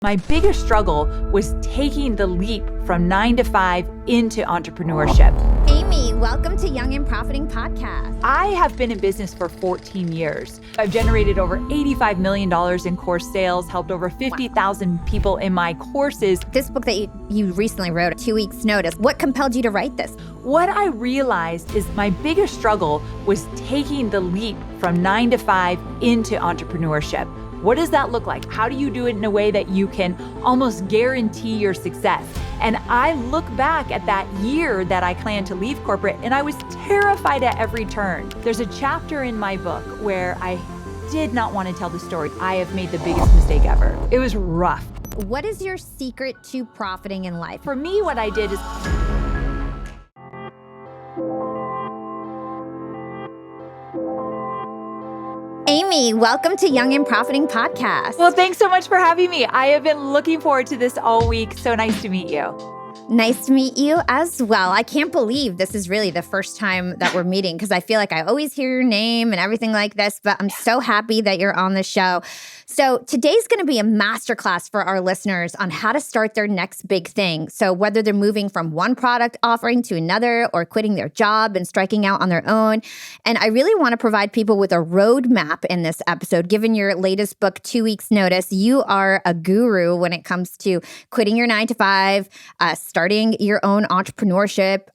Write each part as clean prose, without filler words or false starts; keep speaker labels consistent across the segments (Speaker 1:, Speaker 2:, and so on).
Speaker 1: My biggest struggle was taking the leap from 9 to 5 into entrepreneurship.
Speaker 2: Amy, welcome to Young and Profiting Podcast.
Speaker 1: I have been in business for 14 years. I've generated over $85 million in course sales, helped over 50,000 people in my courses.
Speaker 2: This book that you recently wrote, 2 Weeks Notice, what compelled you to write this?
Speaker 1: What I realized is my biggest struggle was taking the leap from 9 to 5 into entrepreneurship. What does that look like? How do you do it in a way that you can almost guarantee your success? And I look back at that year that I planned to leave corporate, and I was terrified at every turn. There's a chapter in my book where I did not want to tell the story. I have made the biggest mistake ever. It was rough.
Speaker 2: What is your secret to profiting in life?
Speaker 1: For me, what I did is
Speaker 2: Amy, welcome to Young and Profiting Podcast.
Speaker 1: Well, thanks so much for having me. I have been looking forward to this all week. So nice to meet you.
Speaker 2: Nice to meet you as well. I can't believe this is really the first time that we're meeting because I feel like I always hear your name and everything like this, but I'm so happy that you're on the show. So today's going to be a masterclass for our listeners on how to start their next big thing. So whether they're moving from one product offering to another or quitting their job and striking out on their own. And I really want to provide people with a roadmap in this episode. Given your latest book, 2 Weeks Notice, you are a guru when it comes to quitting your 9 to 5, starting your own entrepreneurship,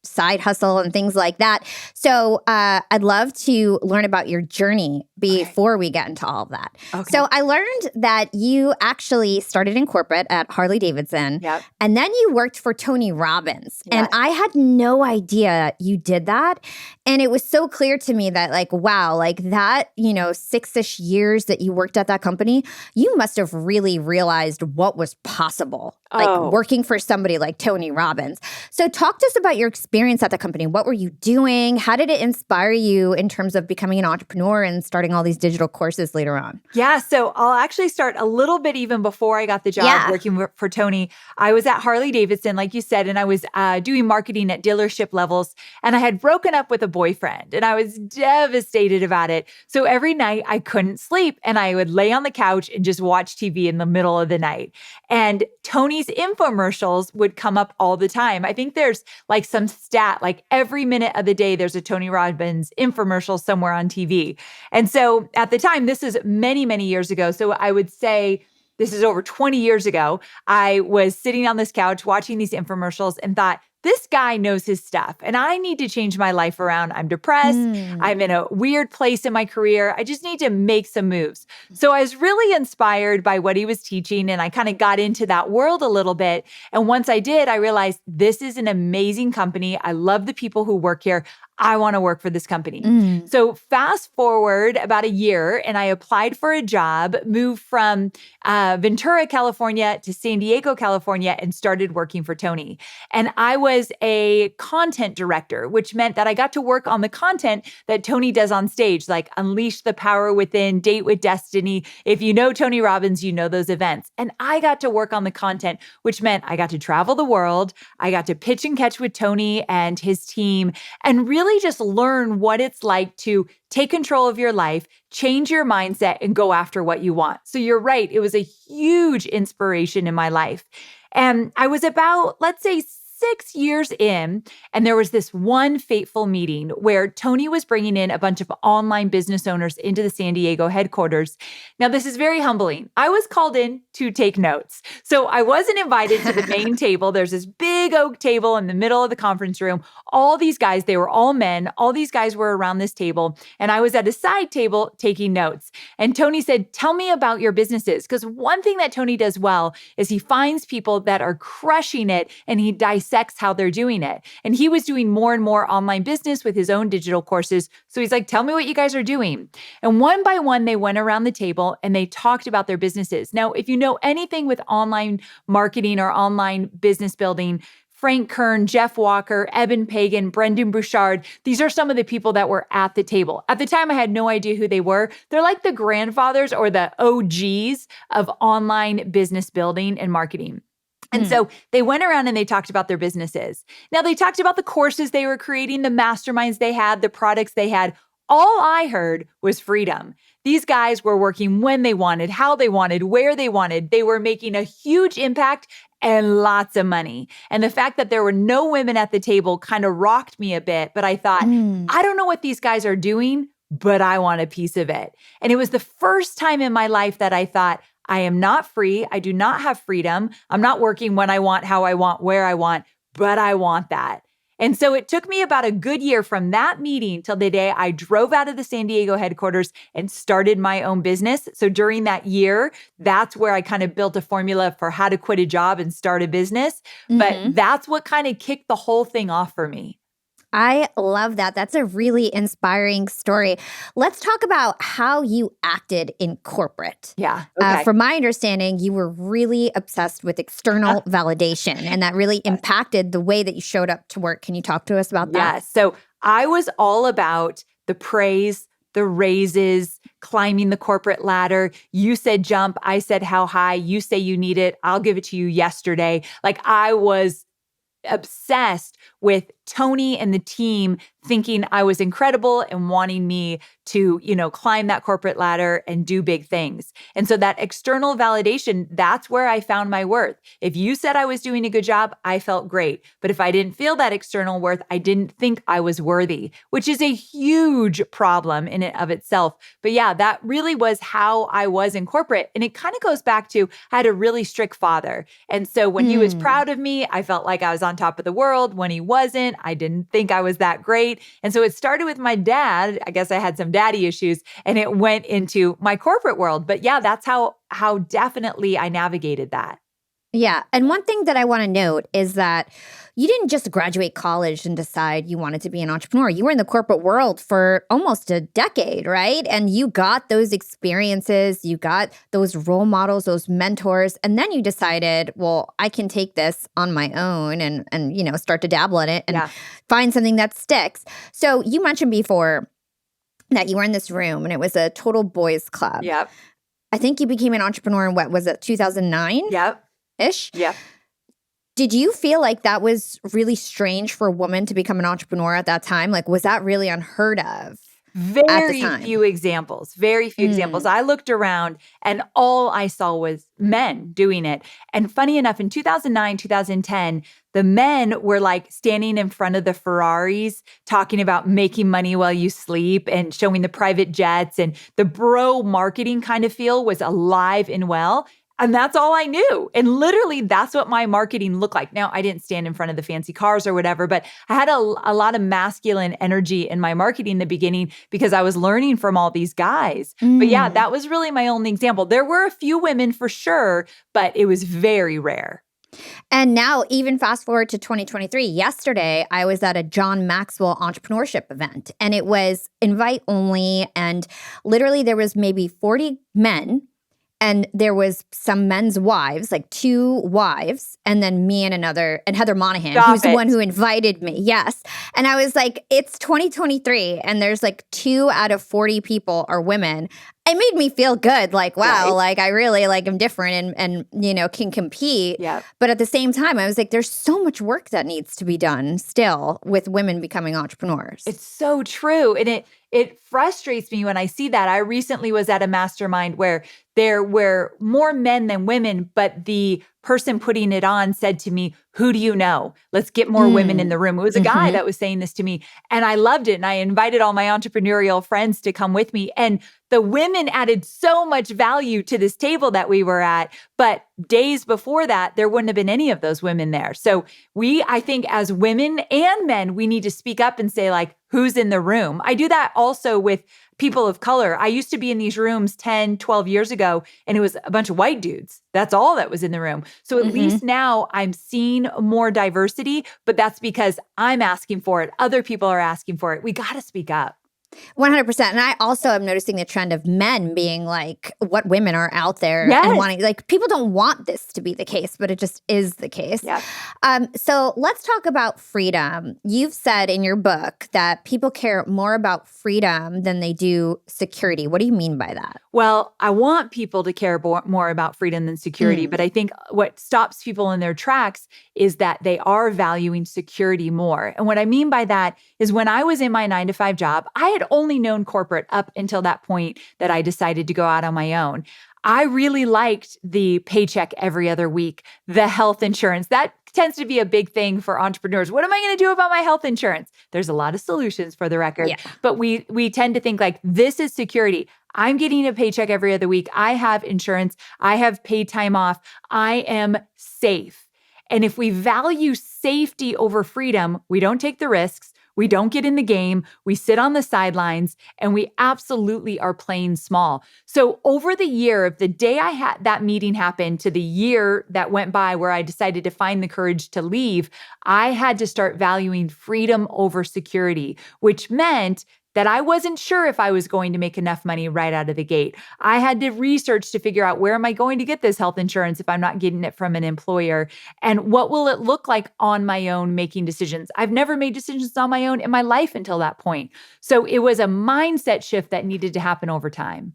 Speaker 2: side hustle and things like that. So I'd love to learn about your journey before we get into all of that.
Speaker 1: Okay.
Speaker 2: So I learned that you actually started in corporate at Harley Davidson,
Speaker 1: Yep.
Speaker 2: and then you worked for Tony Robbins.
Speaker 1: Yes.
Speaker 2: And I had no idea you did that. And it was so clear to me that like, wow, like that, 6-ish years that you worked at that company, you must have really realized what was possible, like working for somebody like Tony Robbins. So talk to us about your experience at the company. What were you doing? How did it inspire you in terms of becoming an entrepreneur and starting all these digital courses later on?
Speaker 1: Yeah, so I'll actually start a little bit even before I got the job working for Tony. I was at Harley Davidson, like you said, and I was doing marketing at dealership levels, and I had broken up with a boyfriend, and I was devastated about it. So every night I couldn't sleep, and I would lay on the couch and just watch TV in the middle of the night. And Tony's infomercials would come up all the time. I think there's like some stat, like every minute of the day, there's a Tony Robbins infomercial somewhere on TV. And so at the time, this is many, many years ago. So I would say this is over 20 years ago. I was sitting on this couch watching these infomercials and thought, this guy knows his stuff and I need to change my life around. I'm depressed. I'm in a weird place in my career. I just need to make some moves. So I was really inspired by what he was teaching and I kind of got into that world a little bit. And once I did, I realized this is an amazing company. I love the people who work here. I want to work for this company. So fast forward about a year and I applied for a job, moved from Ventura, California to San Diego, California, and started working for Tony. And I was a content director, which meant that I got to work on the content that Tony does on stage, like Unleash the Power Within, Date with Destiny. If you know Tony Robbins, you know those events. And I got to work on the content, which meant I got to travel the world. I got to pitch and catch with Tony and his team and really just learn what it's like to take control of your life, change your mindset, and go after what you want. So you're right. It was a huge inspiration in my life. And I was about, let's say, 6 years in, and there was this one fateful meeting where Tony was bringing in a bunch of online business owners into the San Diego headquarters. Now, this is very humbling. I was called in to take notes. So I wasn't invited to the main table. There's this big oak table in the middle of the conference room. All these guys, they were all men. All these guys were around this table. And I was at a side table taking notes. And Tony said, tell me about your businesses. Because one thing that Tony does well is he finds people that are crushing it and he dissects how they're doing it. And he was doing more and more online business with his own digital courses. So he's like, tell me what you guys are doing. And one by one, they went around the table and they talked about their businesses. Now, if you know anything with online marketing or online business building, Frank Kern, Jeff Walker, Eben Pagan, Brendan Bouchard. These are some of the people that were at the table. At the time, I had no idea who they were. They're like the grandfathers or the OGs of online business building and marketing. And so they went around and they talked about their businesses. Now, they talked about the courses they were creating, the masterminds they had, the products they had. All I heard was freedom. these guys were working when they wanted, how they wanted, where they wanted. They were making a huge impact and lots of money. And the fact that there were no women at the table kind of rocked me a bit. But I thought, I don't know what these guys are doing, but I want a piece of it. And it was the first time in my life that I thought, I am not free. I do not have freedom. I'm not working when I want, how I want, where I want, but I want that. And so it took me about a good year from that meeting till the day I drove out of the San Diego headquarters and started my own business. So during that year, that's where I kind of built a formula for how to quit a job and start a business. But that's what kind of kicked the whole thing off for me.
Speaker 2: I love that. That's a really inspiring story. Let's talk about how you acted in corporate.
Speaker 1: Yeah. Okay.
Speaker 2: From my understanding, you were really obsessed with external validation, and that really impacted the way that you showed up to work. Can you talk to us about that?
Speaker 1: Yeah. So I was all about the praise, the raises, climbing the corporate ladder. You said jump. I said how high. You say you need it. I'll give it to you yesterday. Like I was obsessed with Tony and the team thinking I was incredible and wanting me to, climb that corporate ladder and do big things. And so that external validation, that's where I found my worth. If you said I was doing a good job, I felt great. But if I didn't feel that external worth, I didn't think I was worthy, which is a huge problem in and of itself. But yeah, that really was how I was in corporate. And it kind of goes back to, I had a really strict father. And so when he was proud of me, I felt like I was on top of the world. When he wasn't, I didn't think I was that great. And so it started with my dad. I guess I had some daddy issues, and it went into my corporate world. But yeah, that's how definitely I navigated that.
Speaker 2: Yeah. And one thing that I want to note is that you didn't just graduate college and decide you wanted to be an entrepreneur. You were in the corporate world for almost a decade, right? And you got those experiences, you got those role models, those mentors, and then you decided, well, I can take this on my own and start to dabble in it and find something that sticks. So you mentioned before that you were in this room and it was a total boys club.
Speaker 1: Yep.
Speaker 2: I think you became an entrepreneur in what was it, 2009?
Speaker 1: Yep.
Speaker 2: Ish?
Speaker 1: Yeah.
Speaker 2: Did you feel like that was really strange for a woman to become an entrepreneur at that time? Like, was that really unheard of?
Speaker 1: Very few examples. I looked around and all I saw was men doing it. And funny enough, in 2009, 2010, the men were like standing in front of the Ferraris talking about making money while you sleep and showing the private jets, and the bro marketing kind of feel was alive and well. And that's all I knew. And literally, that's what my marketing looked like. Now, I didn't stand in front of the fancy cars or whatever, but I had a lot of masculine energy in my marketing in the beginning because I was learning from all these guys. But yeah, that was really my only example. There were a few women for sure, but it was very rare.
Speaker 2: And now, even fast forward to 2023, yesterday, I was at a John Maxwell entrepreneurship event, and it was invite only. And literally, there was maybe 40 men. And there was some men's wives, like 2 wives, and then me and Heather Monahan, who's the one who invited me. Yes. And I was like, it's 2023, and there's like 2 out of 40 people are women. It made me feel good. Like, wow, like I really am different and can compete.
Speaker 1: Yeah.
Speaker 2: But at the same time, I was like, there's so much work that needs to be done still with women becoming entrepreneurs.
Speaker 1: It's so true. And it frustrates me when I see that. I recently was at a mastermind where there were more men than women, but the person putting it on said to me, "Who do you know? Let's get more women in the room." It was a guy that was saying this to me, and I loved it. And I invited all my entrepreneurial friends to come with me. And the women added so much value to this table that we were at. But days before that, there wouldn't have been any of those women there. So I think as women and men, we need to speak up and say, like, who's in the room? I do that also with people of color. I used to be in these rooms 10, 12 years ago, and it was a bunch of white dudes. That's all that was in the room. So at least now I'm seeing more diversity, but that's because I'm asking for it. Other people are asking for it. We got to speak up.
Speaker 2: 100%. And I also am noticing the trend of men being like, what women are out there and wanting, like, people don't want this to be the case, but it just is the case.
Speaker 1: Yeah.
Speaker 2: So let's talk about freedom. You've said in your book that people care more about freedom than they do security. What do you mean by that?
Speaker 1: Well, I want people to care more about freedom than security, but I think what stops people in their tracks is that they are valuing security more. And what I mean by that is when I was in my 9-to-5 job, I had had only known corporate up until that point that I decided to go out on my own. I really liked the paycheck every other week, the health insurance. That tends to be a big thing for entrepreneurs. What am I going to do about my health insurance? There's a lot of solutions for the record, but we tend to think like this is security. I'm getting a paycheck every other week. I have insurance. I have paid time off. I am safe. And if we value safety over freedom, we don't take the risks. We don't get in the game. We sit on the sidelines, and we absolutely are playing small. So over the year, of the day I had that meeting happen to the year that went by where I decided to find the courage to leave, I had to start valuing freedom over security, which meant that I wasn't sure if I was going to make enough money right out of the gate. I had to research to figure out, where am I going to get this health insurance if I'm not getting it from an employer? And what will it look like on my own making decisions? I've never made decisions on my own in my life until that point. So it was a mindset shift that needed to happen over time.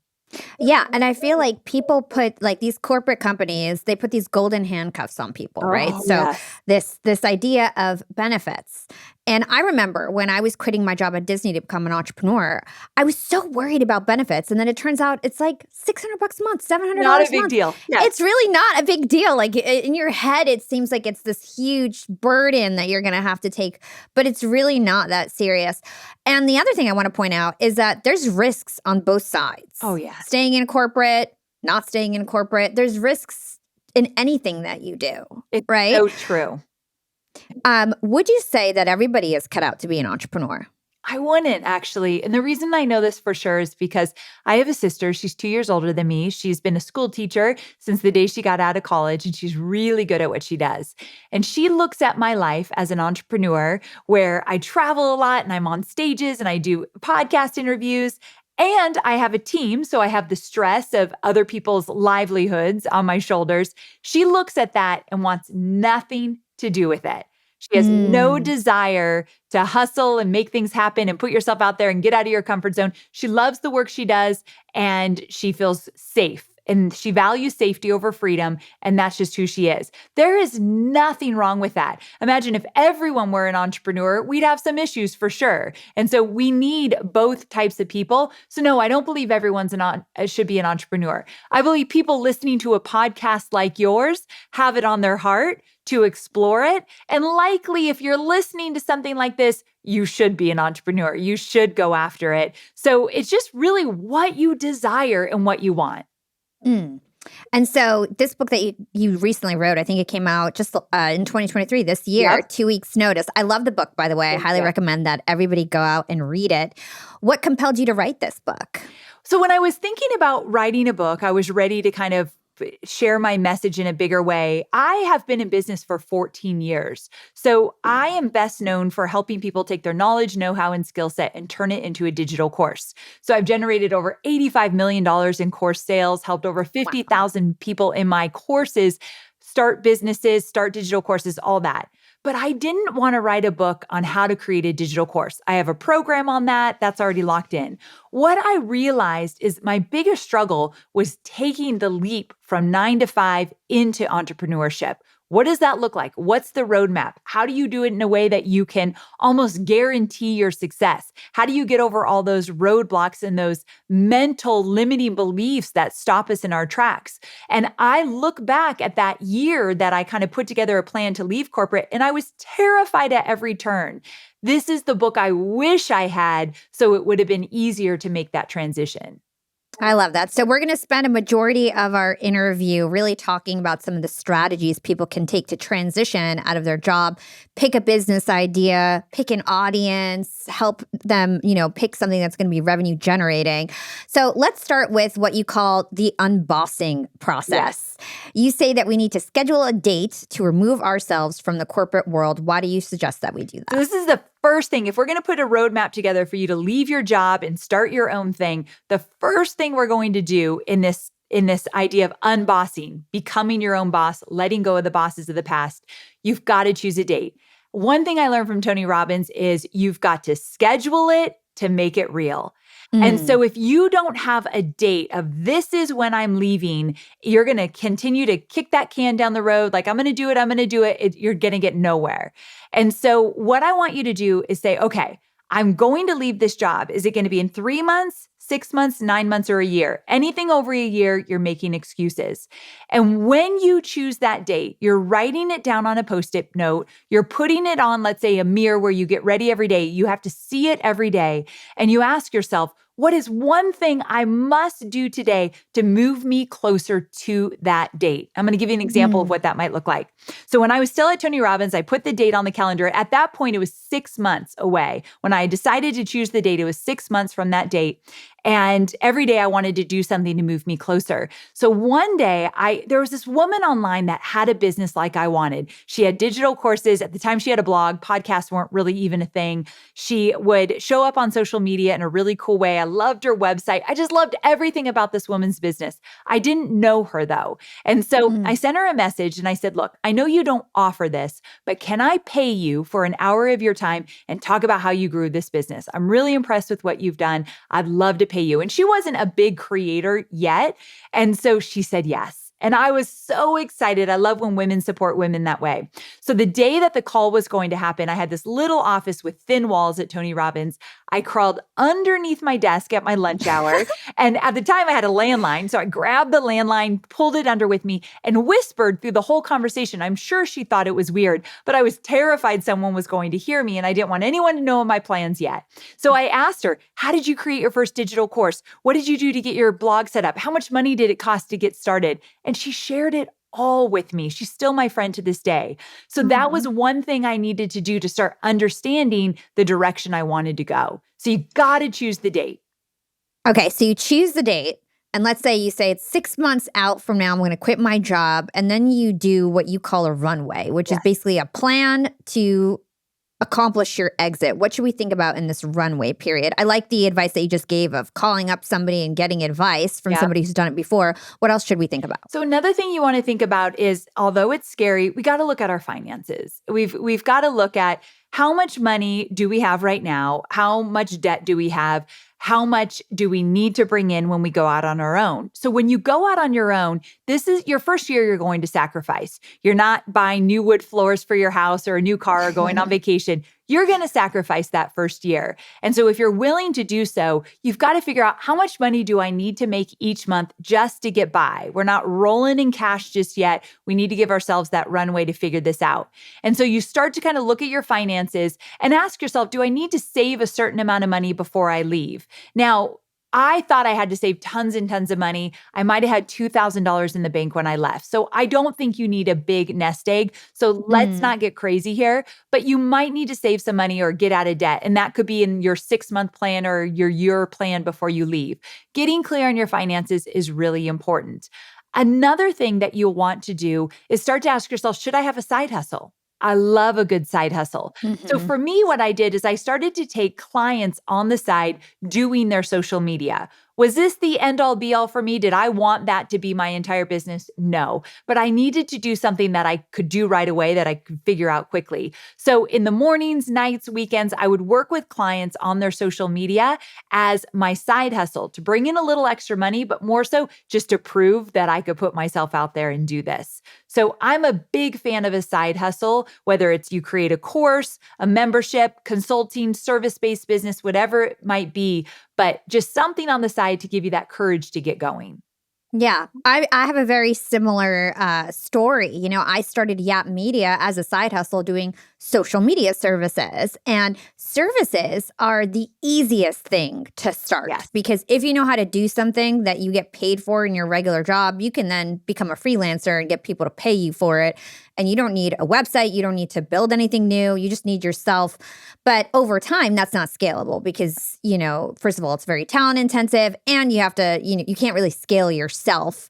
Speaker 2: Yeah. And I feel like people put like these corporate companies, they put these golden handcuffs on people, right? So this idea of benefits. And I remember when I was quitting my job at Disney to become an entrepreneur, I was so worried about benefits. And then it turns out it's like $600 a month, $700 a month.
Speaker 1: Not a big deal. Yeah.
Speaker 2: It's really not a big deal. Like in your head, it seems like it's this huge burden that you're going to have to take, but it's really not that serious. And the other thing I want to point out is that there's risks on both sides.
Speaker 1: Oh, yeah.
Speaker 2: Staying in corporate, not staying in corporate. There's risks in anything that you do, right?
Speaker 1: So true.
Speaker 2: Would you say that everybody is cut out to be an entrepreneur?
Speaker 1: I wouldn't, actually. And the reason I know this for sure is because I have a sister. She's 2 years older than me. She's been a school teacher since the day she got out of college, and she's really good at what she does. And she looks at my life as an entrepreneur where I travel a lot and I'm on stages and I do podcast interviews. And I have a team, so I have the stress of other people's livelihoods on my shoulders. She looks at that and wants nothing to do with it. She has no desire to hustle and make things happen and put yourself out there and get out of your comfort zone. She loves the work she does, and she feels safe. And she values safety over freedom, and that's just who she is. There is nothing wrong with that. Imagine if everyone were an entrepreneur, we'd have some issues for sure. And so we need both types of people. So no, I don't believe everyone's should be an entrepreneur. I believe people listening to a podcast like yours have it on their heart to explore it. And likely, if you're listening to something like this, you should be an entrepreneur. You should go after it. So it's just really what you desire and what you want.
Speaker 2: And so this book that you recently wrote, I think it came out just in 2023, this year, 2 weeks notice. I love the book, by the way. I highly recommend that everybody go out and read it. What compelled you to write this book?
Speaker 1: So when I was thinking about writing a book, I was ready to kind of share my message in a bigger way. I have been in business for 14 years. So I am best known for helping people take their knowledge, know-how, and skill set and turn it into a digital course. So I've generated over $85 million in course sales, helped over 50,000 people in my courses start businesses, start digital courses, all that. But I didn't want to write a book on how to create a digital course. I have a program on that. That's already locked in. What I realized is my biggest struggle was taking the leap from 9 to 5 into entrepreneurship. What does that look like? What's the roadmap? How do you do it in a way that you can almost guarantee your success? How do you get over all those roadblocks and those mental limiting beliefs that stop us in our tracks? And I look back at that year that I kind of put together a plan to leave corporate, and I was terrified at every turn. This is the book I wish I had, so it would have been easier to make that transition.
Speaker 2: I love that. So we're going to spend a majority of our interview really talking about some of the strategies people can take to transition out of their job, pick a business idea, pick an audience, help them, pick something that's going to be revenue generating. So let's start with what you call the unbossing process. Yes. You say that we need to schedule a date to remove ourselves from the corporate world. Why do you suggest that we do that?
Speaker 1: So this is the first thing. If we're going to put a roadmap together for you to leave your job and start your own thing, the first thing we're going to do in this idea of unbossing, becoming your own boss, letting go of the bosses of the past, you've got to choose a date. One thing I learned from Tony Robbins is you've got to schedule it to make it real. And so if you don't have a date of this is when I'm leaving, you're going to continue to kick that can down the road. Like, I'm going to do it. You're going to get nowhere. And so what I want you to do is say, okay, I'm going to leave this job. Is it going to be in 3 months, 6 months, 9 months, or a year? Anything over a year, you're making excuses. And when you choose that date, you're writing it down on a Post-it note. You're putting it on, let's say, a mirror where you get ready every day. You have to see it every day. And you ask yourself, what is one thing I must do today to move me closer to that date? I'm going to give you an example of what that might look like. So when I was still at Tony Robbins, I put the date on the calendar. At that point, it was 6 months away. When I decided to choose the date, it was 6 months from that date. And every day I wanted to do something to move me closer. So one day there was this woman online that had a business like I wanted. She had digital courses. At the time she had a blog. Podcasts weren't really even a thing. She would show up on social media in a really cool way. I loved her website. I just loved everything about this woman's business. I didn't know her though. And so I sent her a message and I said, look, I know you don't offer this, but can I pay you for an hour of your time and talk about how you grew this business? I'm really impressed with what you've done. I'd love to pay you. And she wasn't a big creator yet. And so she said yes. And I was so excited. I love when women support women that way. So the day that the call was going to happen, I had this little office with thin walls at Tony Robbins. I crawled underneath my desk at my lunch hour. And at the time I had a landline. So I grabbed the landline, pulled it under with me, and whispered through the whole conversation. I'm sure she thought it was weird, but I was terrified someone was going to hear me and I didn't want anyone to know my plans yet. So I asked her, how did you create your first digital course? What did you do to get your blog set up? How much money did it cost to get started? And she shared it all with me. She's still my friend to this day. So that was one thing I needed to do to start understanding the direction I wanted to go. So you got to choose the date.
Speaker 2: Okay, so you choose the date. And let's say you say it's 6 months out from now, I'm going to quit my job. And then you do what you call a runway, which is basically a plan to accomplish your exit. What should we think about in this runway period? I like the advice that you just gave of calling up somebody and getting advice from somebody who's done it before. What else should we think about?
Speaker 1: So another thing you want to think about is, although it's scary, we got to look at our finances. We've got to look at how much money do we have right now? How much debt do we have? How much do we need to bring in when we go out on our own? So when you go out on your own, this is your first year you're going to sacrifice. You're not buying new wood floors for your house or a new car or going on vacation. You're going to sacrifice that first year. And so if you're willing to do so, you've got to figure out how much money do I need to make each month just to get by? We're not rolling in cash just yet. We need to give ourselves that runway to figure this out. And so you start to kind of look at your finances and ask yourself, do I need to save a certain amount of money before I leave? Now, I thought I had to save tons and tons of money. I might have had $2,000 in the bank when I left. So I don't think you need a big nest egg. So let's not get crazy here, but you might need to save some money or get out of debt. And that could be in your 6-month plan or your year plan before you leave. Getting clear on your finances is really important. Another thing that you'll want to do is start to ask yourself, should I have a side hustle? I love a good side hustle. So for me, what I did is I started to take clients on the side doing their social media. Was this the end all be all for me? Did I want that to be my entire business? No, but I needed to do something that I could do right away that I could figure out quickly. So in the mornings, nights, weekends, I would work with clients on their social media as my side hustle to bring in a little extra money, but more so just to prove that I could put myself out there and do this. So I'm a big fan of a side hustle, whether it's you create a course, a membership, consulting, service-based business, whatever it might be, but just something on the side to give you that courage to get going.
Speaker 2: Yeah, I have a very similar story. You know, I started Yap Media as a side hustle doing social media services. And services are the easiest thing to start.
Speaker 1: Yes.
Speaker 2: Because if you know how to do something that you get paid for in your regular job, you can then become a freelancer and get people to pay you for it. And you don't need a website. You don't need to build anything new. You just need yourself. But over time, that's not scalable because, you know, first of all, it's very talent intensive and you have to, you know, you can't really scale yourself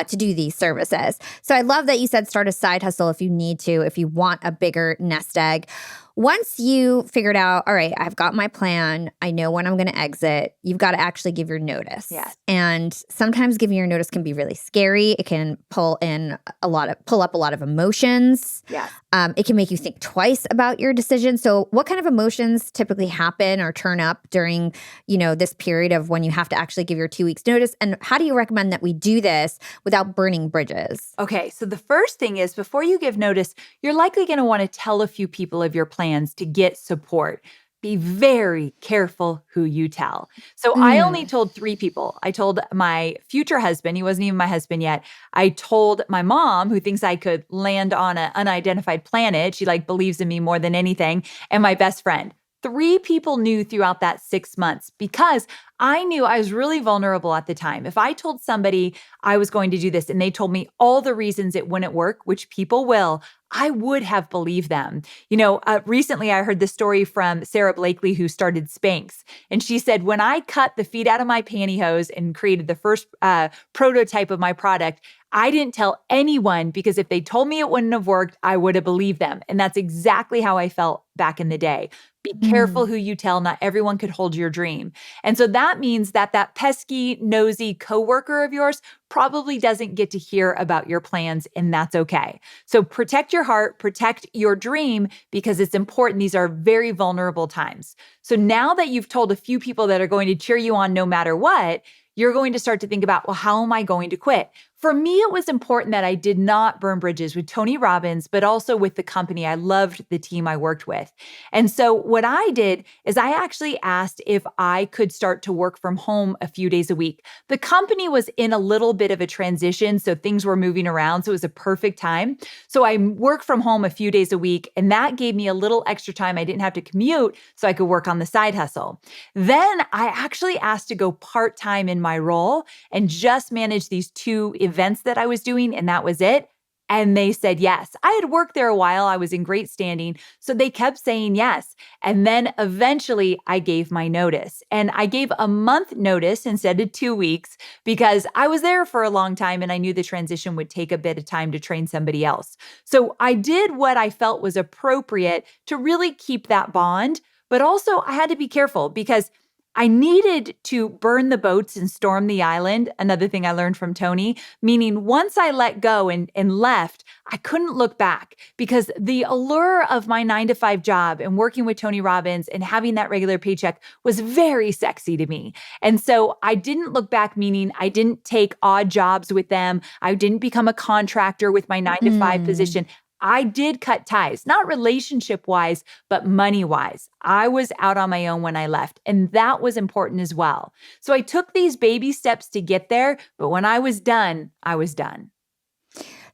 Speaker 2: to do these services. So I love that you said start a side hustle if you need to, if you want a bigger nest egg. Once you figured out, all right, I've got my plan, I know when I'm going to exit, you've got to actually give your notice.
Speaker 1: Yes.
Speaker 2: And sometimes giving your notice can be really scary. It can pull up a lot of emotions.
Speaker 1: Yes.
Speaker 2: It can make you think twice about your decision. So what kind of emotions typically happen or turn up during, you know, this period of when you have to actually give your 2 weeks notice? And how do you recommend that we do this without burning bridges?
Speaker 1: Okay, so the first thing is before you give notice, you're likely going to want to tell a few people of your plans to get support. be very careful who you tell. So I only
Speaker 2: Mm.
Speaker 1: told 3 people. I told my future husband, he wasn't even my husband yet. I told my mom, who thinks I could land on an unidentified planet. She like believes in me more than anything, and my best friend. 3 people knew throughout that 6 months because I knew I was really vulnerable at the time. If I told somebody I was going to do this and they told me all the reasons it wouldn't work, which people will, I would have believed them. Recently I heard the story from Sarah Blakely, who started Spanx. And she said, when I cut the feet out of my pantyhose and created the first prototype of my product, I didn't tell anyone because if they told me it wouldn't have worked, I would have believed them. And that's exactly how I felt back in the day. Be careful
Speaker 2: Mm.
Speaker 1: who you tell. Not everyone could hold your dream. And so that means that pesky, nosy coworker of yours probably doesn't get to hear about your plans, and that's okay. So protect your heart, protect your dream, because it's important. These are very vulnerable times. So now that you've told a few people that are going to cheer you on no matter what, you're going to start to think about, well, how am I going to quit? For me, it was important that I did not burn bridges with Tony Robbins, but also with the company. I loved the team I worked with. And so what I did is I actually asked if I could start to work from home a few days a week. The company was in a little bit of a transition, so things were moving around. So it was a perfect time. So I worked from home a few days a week, and that gave me a little extra time. I didn't have to commute, so I could work on the side hustle. Then I actually asked to go part-time in my role and just manage these 2 events that I was doing, and that was it. And they said yes. I had worked there a while. I was in great standing. So they kept saying yes. And then eventually I gave my notice. And I gave a month notice instead of 2 weeks because I was there for a long time and I knew the transition would take a bit of time to train somebody else. So I did what I felt was appropriate to really keep that bond. But also I had to be careful because I needed to burn the boats and storm the island. Another thing I learned from Tony, meaning once I let go and left, I couldn't look back because the allure of my 9 to 5 job and working with Tony Robbins and having that regular paycheck was very sexy to me. And so I didn't look back, meaning I didn't take odd jobs with them. I didn't become a contractor with my 9 to 5
Speaker 2: Mm.
Speaker 1: position. I did cut ties, not relationship wise, but money wise. I was out on my own when I left, and that was important as well. So I took these baby steps to get there, but when I was done, I was done.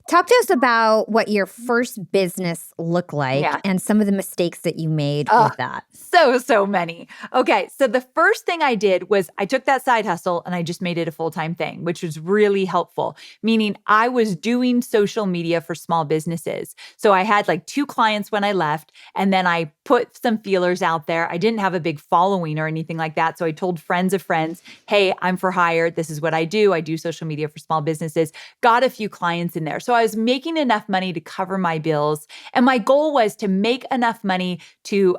Speaker 2: Talk to us about what your first business looked like
Speaker 1: Yeah.
Speaker 2: and some of the mistakes that you made
Speaker 1: Oh,
Speaker 2: with that.
Speaker 1: so many. Okay, so the first thing I did was I took that side hustle and I just made it a full-time thing, which was really helpful, meaning I was doing social media for small businesses. So I had like 2 clients when I left, and then I put some feelers out there. I didn't have a big following or anything like that. So I told friends of friends, hey, I'm for hire. This is what I do. I do social media for small businesses. Got a few clients in there. So I was making enough money to cover my bills. And my goal was to make enough money to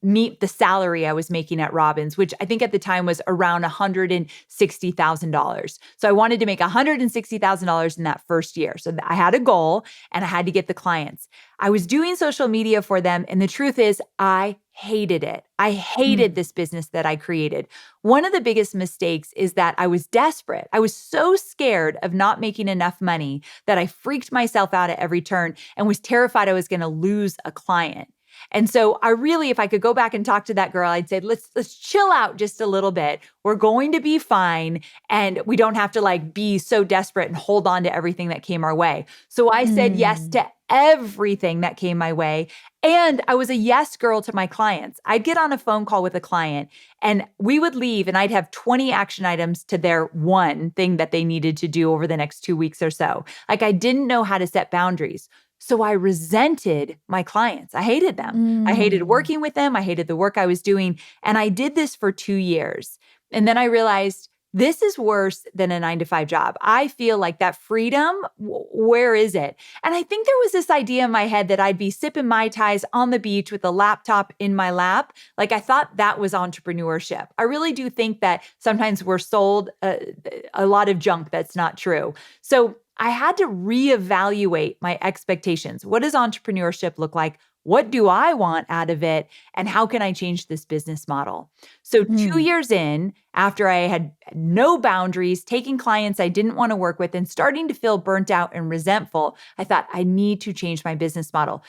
Speaker 1: meet the salary I was making at Robbins, which I think at the time was around $160,000. So I wanted to make $160,000 in that first year. So I had a goal and I had to get the clients. I was doing social media for them. And the truth is, I hated it. I hated
Speaker 2: Mm.
Speaker 1: this business that I created. One of the biggest mistakes is that I was desperate. I was so scared of not making enough money that I freaked myself out at every turn and was terrified I was going to lose a client. And so I really, if I could go back and talk to that girl, I'd say, let's chill out just a little bit. We're going to be fine. And we don't have to like be so desperate and hold on to everything that came our way. So I said yes
Speaker 2: Mm.
Speaker 1: to everything that came my way. And I was a yes girl to my clients. I'd get on a phone call with a client and we would leave and I'd have 20 action items to their one thing that they needed to do over the next 2 weeks or so. Like I didn't know how to set boundaries. So I resented my clients. I hated them. I hated
Speaker 2: Mm.
Speaker 1: working with them. I hated the work I was doing. And I did this for 2 years. And then I realized this is worse than a 9 to 5 job. I feel like that freedom, where is it? And I think there was this idea in my head that I'd be sipping Mai Tais on the beach with a laptop in my lap. Like I thought that was entrepreneurship. I really do think that sometimes we're sold a lot of junk that's not true. So I had to reevaluate my expectations. What does entrepreneurship look like? What do I want out of it? And how can I change this business model? So 2
Speaker 2: Mm.
Speaker 1: years in, after I had no boundaries, taking clients I didn't want to work with and starting to feel burnt out and resentful, I thought I need to change my business model.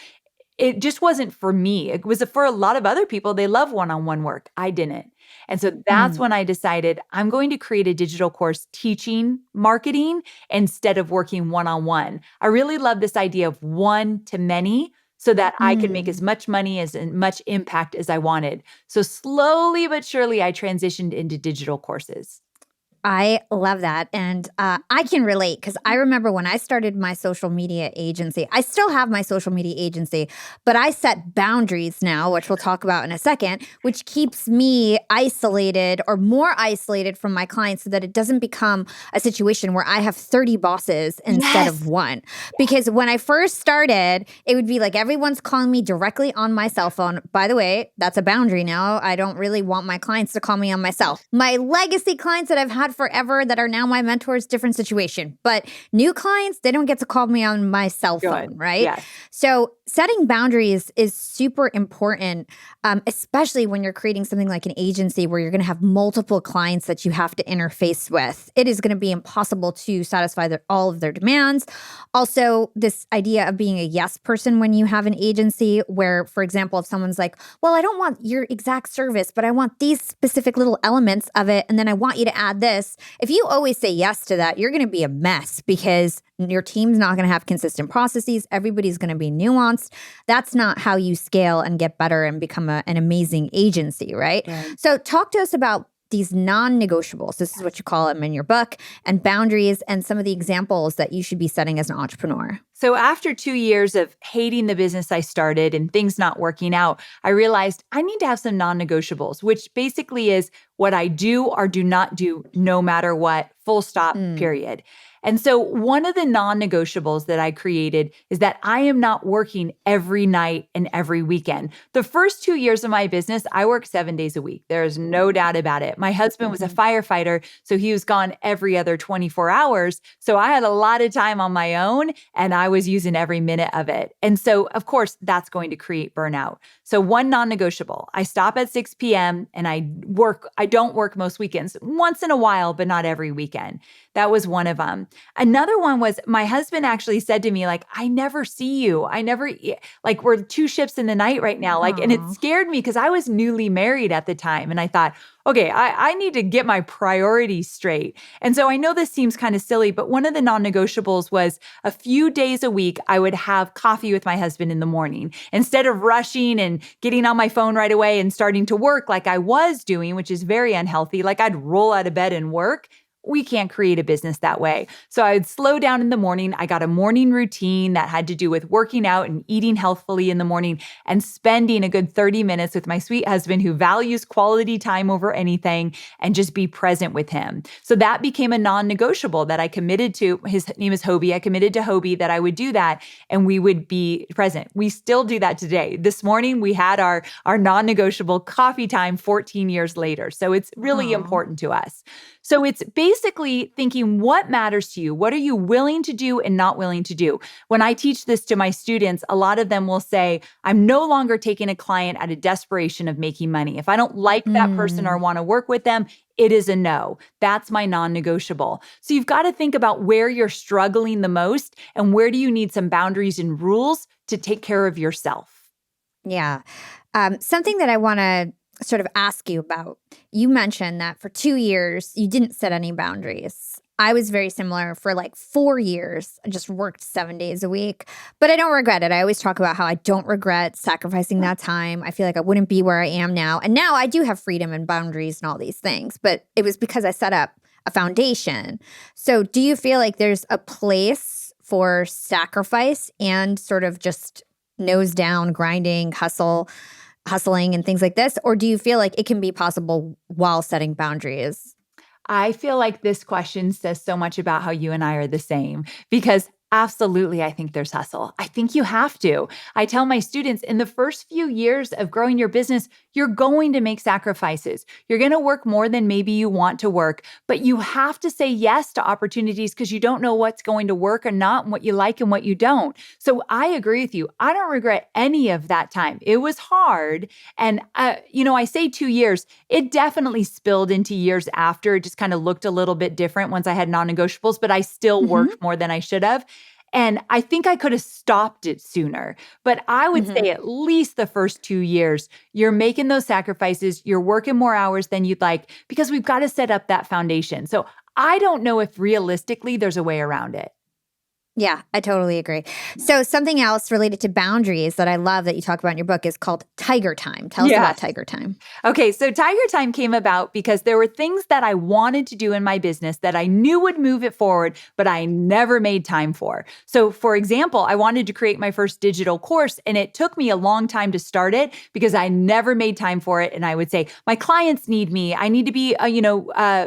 Speaker 1: it just wasn't for me. It was for a lot of other people. They love one-on-one work. I didn't. And so that's when I decided I'm going to create a digital course teaching marketing instead of working one-on-one. I really love this idea of one to many so that I could make as much money and much impact as I wanted. So slowly but surely, I transitioned into digital courses.
Speaker 2: I love that. And I can relate because I remember when I started my social media agency, I still have my social media agency, but I set boundaries now, which we'll talk about in a second, which keeps me isolated or more isolated from my clients so that it doesn't become a situation where I have 30 bosses instead of one. Because when I first started, it would be like everyone's calling me directly on my cell phone. By the way, that's a boundary now. I don't really want my clients to call me on my cell. My legacy clients that I've had forever that are now my mentors, different situation. But new clients, they don't get to call me on my cell phone, right?
Speaker 1: Yes.
Speaker 2: So setting boundaries is super important, especially when you're creating something like an agency where you're going to have multiple clients that you have to interface with. It is going to be impossible to satisfy all of their demands. Also, this idea of being a yes person when you have an agency where, for example, if someone's like, well, I don't want your exact service, but I want these specific little elements of it, and then I want you to add this. If you always say yes to that, you're going to be a mess because your team's not going to have consistent processes. Everybody's going to be nuanced. That's not how you scale and get better and become an amazing agency, right? So talk to us about these non-negotiables. This is what you call them in your book, and boundaries and some of the examples that you should be setting as an entrepreneur.
Speaker 1: So after 2 years of hating the business I started and things not working out, I realized I need to have some non-negotiables, which basically is what I do or do not do no matter what, full stop, period. And so one of the non-negotiables that I created is that I am not working every night and every weekend. The first 2 years of my business, I worked 7 days a week. There is no doubt about it. My husband was a firefighter, so he was gone every other 24 hours. So I had a lot of time on my own, and I was using every minute of it. And so, of course, that's going to create burnout. So one non-negotiable, I stop at 6 p.m. and I don't work most weekends, once in a while, but not every weekend. That was one of them. Another one was my husband actually said to me, like, I never see you. Like, we're two ships in the night right now. Like, and it scared me because I was newly married at the time. And I thought, okay, I need to get my priorities straight. And so I know this seems kind of silly, but one of the non-negotiables was a few days a week, I would have coffee with my husband in the morning. Instead of rushing and getting on my phone right away and starting to work like I was doing, which is very unhealthy, like I'd roll out of bed and work. We can't create a business that way. So I would slow down in the morning. I got a morning routine that had to do with working out and eating healthfully in the morning and spending a good 30 minutes with my sweet husband who values quality time over anything and just be present with him. So that became a non-negotiable that I committed to. His name is Hobie. I committed to Hobie that I would do that and we would be present. We still do that today. This morning we had our non-negotiable coffee time 14 years later. So it's really important to us. So it's basically thinking what matters to you. What are you willing to do and not willing to do? When I teach this to my students, a lot of them will say, I'm no longer taking a client out of desperation of making money. If I don't like that person or want to work with them, it is a no. That's my non-negotiable. So you've got to think about where you're struggling the most and where do you need some boundaries and rules to take care of yourself.
Speaker 2: Yeah. Something that I want to sort of ask you about. You mentioned that for 2 years, you didn't set any boundaries. I was very similar for like 4 years. I just worked 7 days a week, but I don't regret it. I always talk about how I don't regret sacrificing that time. I feel like I wouldn't be where I am now. And now I do have freedom and boundaries and all these things, but it was because I set up a foundation. So do you feel like there's a place for sacrifice and sort of just nose down, grinding, hustling and things like this? Or do you feel like it can be possible while setting boundaries?
Speaker 1: I feel like this question says so much about how you and I are the same because absolutely, I think there's hustle. I think you have to. I tell my students in the first few years of growing your business, you're going to make sacrifices. You're going to work more than maybe you want to work, but you have to say yes to opportunities because you don't know what's going to work or not and what you like and what you don't. So I agree with you. I don't regret any of that time. It was hard. And, I say 2 years, it definitely spilled into years after. It just kind of looked a little bit different once I had non-negotiables, but I still worked more than I should have. And I think I could have stopped it sooner. But I would
Speaker 2: Mhm.
Speaker 1: say at least the first 2 years, you're making those sacrifices. You're working more hours than you'd like because we've got to set up that foundation. So I don't know if realistically there's a way around it.
Speaker 2: Yeah, I totally agree. So something else related to boundaries that I love that you talk about in your book is called Tiger Time. Tell us about
Speaker 1: Yes.
Speaker 2: Tiger Time.
Speaker 1: Okay, so Tiger Time came about because there were things that I wanted to do in my business that I knew would move it forward, but I never made time for. So, for example, I wanted to create my first digital course, and it took me a long time to start it because I never made time for it. And I would say, my clients need me. I need to be,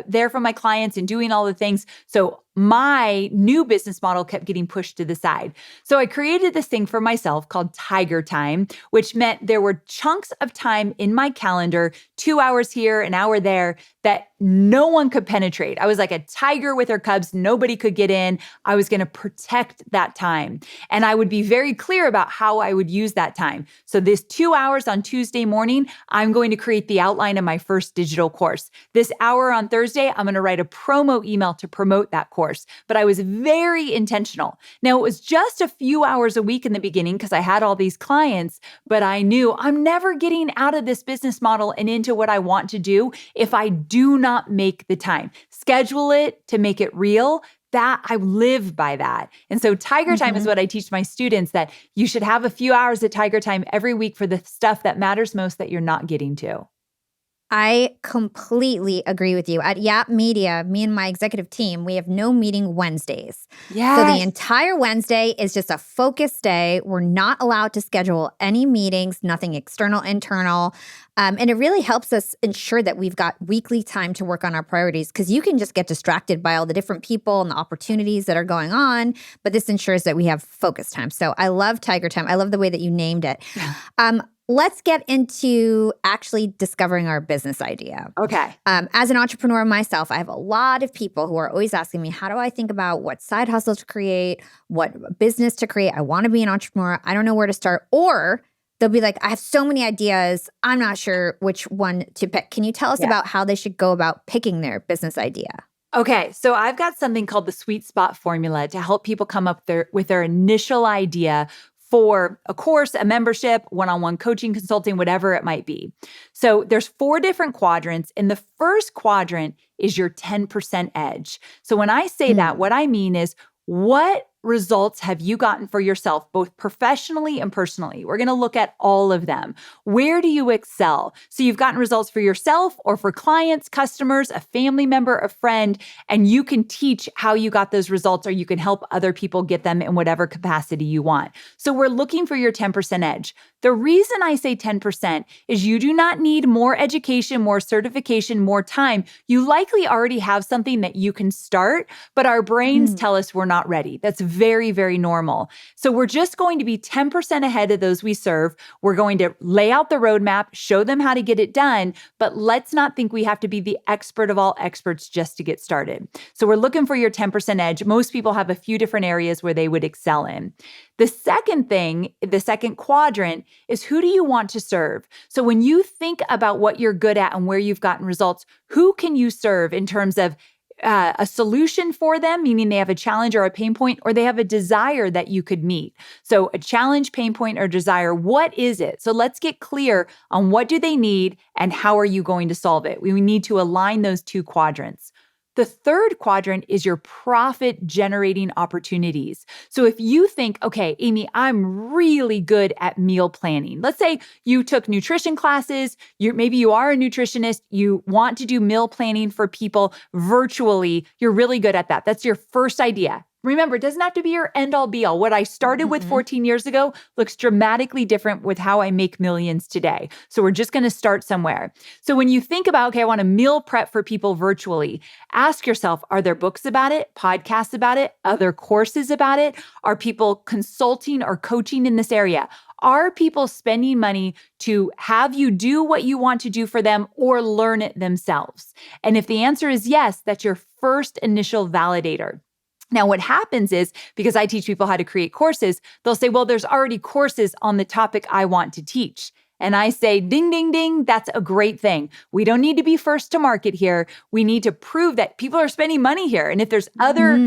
Speaker 1: there for my clients and doing all the things. So my new business model kept getting pushed to the side. So I created this thing for myself called Tiger Time, which meant there were chunks of time in my calendar, 2 hours here, an hour there, that no one could penetrate. I was like a tiger with her cubs. Nobody could get in. I was going to protect that time. And I would be very clear about how I would use that time. So this 2 hours on Tuesday morning, I'm going to create the outline of my first digital course. This hour on Thursday, I'm going to write a promo email to promote that course. But I was very intentional. Now, it was just a few hours a week in the beginning because I had all these clients, but I knew I'm never getting out of this business model and into what I want to do if I do not make the time. Schedule it to make it real. That I live by that. And so Tiger Time is what I teach my students, that you should have a few hours of Tiger Time every week for the stuff that matters most that you're not getting to.
Speaker 2: I completely agree with you. At Yap Media, me and my executive team, we have no meeting Wednesdays. So the entire Wednesday is just a focused day. We're not allowed to schedule any meetings, nothing external, internal. And it really helps us ensure that we've got weekly time to work on our priorities, because you can just get distracted by all the different people and the opportunities that are going on. But this ensures that we have focus time. So I love Tiger Time. I love the way that you named it. Let's get into actually discovering our business idea.
Speaker 1: Okay.
Speaker 2: As an entrepreneur myself, I have a lot of people who are always asking me, how do I think about what side hustle to create, what business to create? I want to be an entrepreneur. I don't know where to start. Or they'll be like, I have so many ideas. I'm not sure which one to pick. Can you tell us about how they should go about picking their business idea?
Speaker 1: Okay, so I've got something called the sweet spot formula to help people come up with their initial idea for a course, a membership, one-on-one coaching, consulting, whatever it might be. So there's 4 different quadrants, and the first quadrant is your 10% edge. So when I say that, what I mean is, what results have you gotten for yourself, both professionally and personally? We're going to look at all of them. Where do you excel? So you've gotten results for yourself or for clients, customers, a family member, a friend, and you can teach how you got those results, or you can help other people get them in whatever capacity you want. So we're looking for your 10% edge. The reason I say 10% is you do not need more education, more certification, more time. You likely already have something that you can start, but our brains tell us we're not ready. That's very, very normal. So we're just going to be 10% ahead of those we serve. We're going to lay out the roadmap, show them how to get it done, but let's not think we have to be the expert of all experts just to get started. So we're looking for your 10% edge. Most people have a few different areas where they would excel in. The second thing, the second quadrant, is who do you want to serve? So when you think about what you're good at and where you've gotten results, who can you serve in terms of a solution for them, meaning they have a challenge or a pain point, or they have a desire that you could meet. So a challenge, pain point, or desire, what is it? So let's get clear on what do they need and how are you going to solve it? We need to align those 2 quadrants. The third quadrant is your profit generating opportunities. So if you think, okay, Amy, I'm really good at meal planning. Let's say you took nutrition classes, maybe you are a nutritionist, you want to do meal planning for people virtually, you're really good at that. That's your first idea. Remember, it doesn't have to be your end all be all. What I started with 14 years ago looks dramatically different with how I make millions today. So we're just going to start somewhere. So when you think about, okay, I want to meal prep for people virtually, ask yourself, are there books about it, podcasts about it, other courses about it? Are people consulting or coaching in this area? Are people spending money to have you do what you want to do for them or learn it themselves? And if the answer is yes, that's your first initial validator. Now, what happens is, because I teach people how to create courses, they'll say, well, there's already courses on the topic I want to teach. And I say, ding, ding, ding, that's a great thing. We don't need to be first to market here. We need to prove that people are spending money here. And if there's other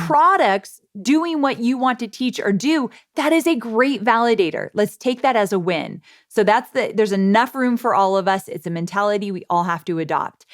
Speaker 1: products doing what you want to teach or do, that is a great validator. Let's take that as a win. So there's enough room for all of us. It's a mentality we all have to adopt.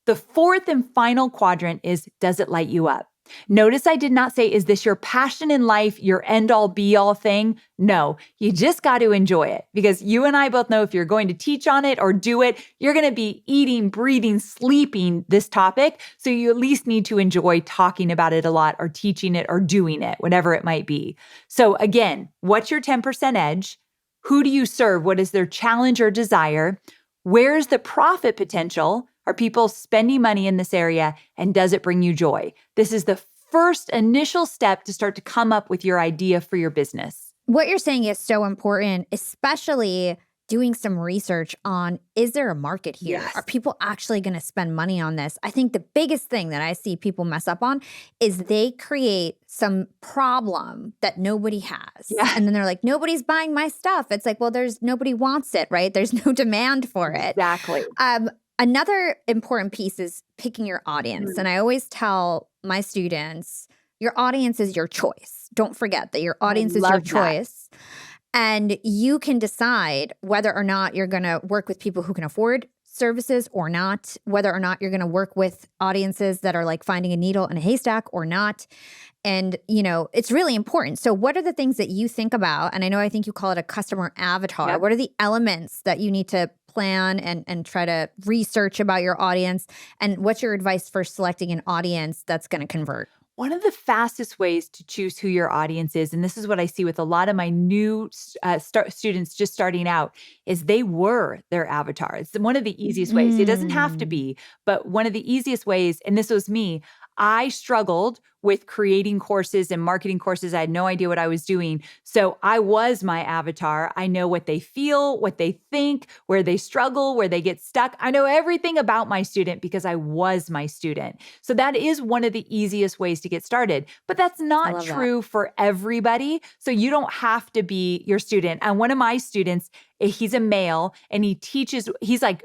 Speaker 1: The fourth and final quadrant is, does it light you up? Notice I did not say, is this your passion in life, your end-all be-all thing? No, you just got to enjoy it, because you and I both know if you're going to teach on it or do it, you're going to be eating, breathing, sleeping this topic. So you at least need to enjoy talking about it a lot or teaching it or doing it, whatever it might be. So again, what's your 10% edge? Who do you serve? What is their challenge or desire? Where's the profit potential? Are people spending money in this area? And does it bring you joy? This is the first initial step to start to come up with your idea for your business.
Speaker 2: What you're saying is so important, especially doing some research on, is there a market here?
Speaker 1: Yes.
Speaker 2: Are people actually going to spend money on this? I think the biggest thing that I see people mess up on is they create some problem that nobody has.
Speaker 1: Yeah.
Speaker 2: And then they're like, nobody's buying my stuff. It's like, well, nobody wants it, right? There's no demand for it.
Speaker 1: Exactly.
Speaker 2: Another important piece is picking your audience. And I always tell my students, your audience is your choice. Don't forget that your audience is your choice. And you can decide whether or not you're going to work with people who can afford services or not, whether or not you're going to work with audiences that are like finding a needle in a haystack or not. And, it's really important. So what are the things that you think about? And I think you call it a customer avatar. Yep. What are the elements that you need to plan and try to research about your audience? And what's your advice for selecting an audience that's going to convert?
Speaker 1: One of the fastest ways to choose who your audience is, and this is what I see with a lot of my new students just starting out, is they were their avatar. It's one of the easiest ways. It doesn't have to be, but one of the easiest ways, and this was me, I struggled with creating courses and marketing courses. I had no idea what I was doing. So I was my avatar. I know what they feel, what they think, where they struggle, where they get stuck. I know everything about my student because I was my student. So that is one of the easiest ways to get started. But that's not true for everybody. So you don't have to be your student. And one of my students, he's a male and he's like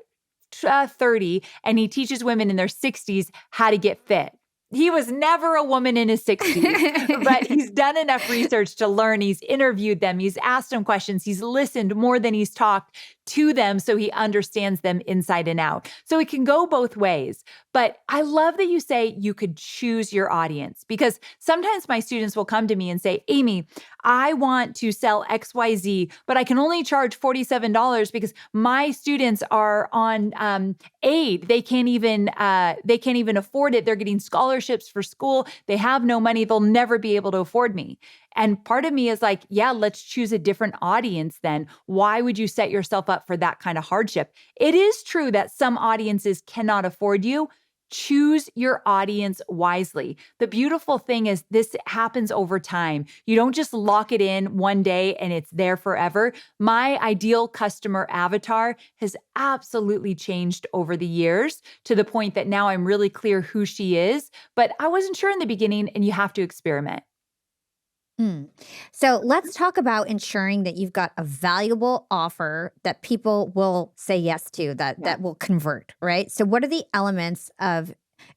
Speaker 1: 30 and he teaches women in their 60s how to get fit. He was never a woman in his 60s, but he's done enough research to learn. He's interviewed them. He's asked them questions. He's listened more than he's talked to them, so he understands them inside and out. So it can go both ways. But I love that you say you could choose your audience, because sometimes my students will come to me and say, Amy, I want to sell XYZ, but I can only charge $47 because my students are on aid. They can't even afford it. They're getting scholarships for school. They have no money. They'll never be able to afford me. And part of me is like, yeah, let's choose a different audience then. Why would you set yourself up for that kind of hardship? It is true that some audiences cannot afford you. Choose your audience wisely. The beautiful thing is this happens over time. You don't just lock it in one day and it's there forever. My ideal customer avatar has absolutely changed over the years to the point that now I'm really clear who she is, but I wasn't sure in the beginning, and you have to experiment.
Speaker 2: So let's talk about ensuring that you've got a valuable offer that people will say yes to, that will convert, right? So what are the elements of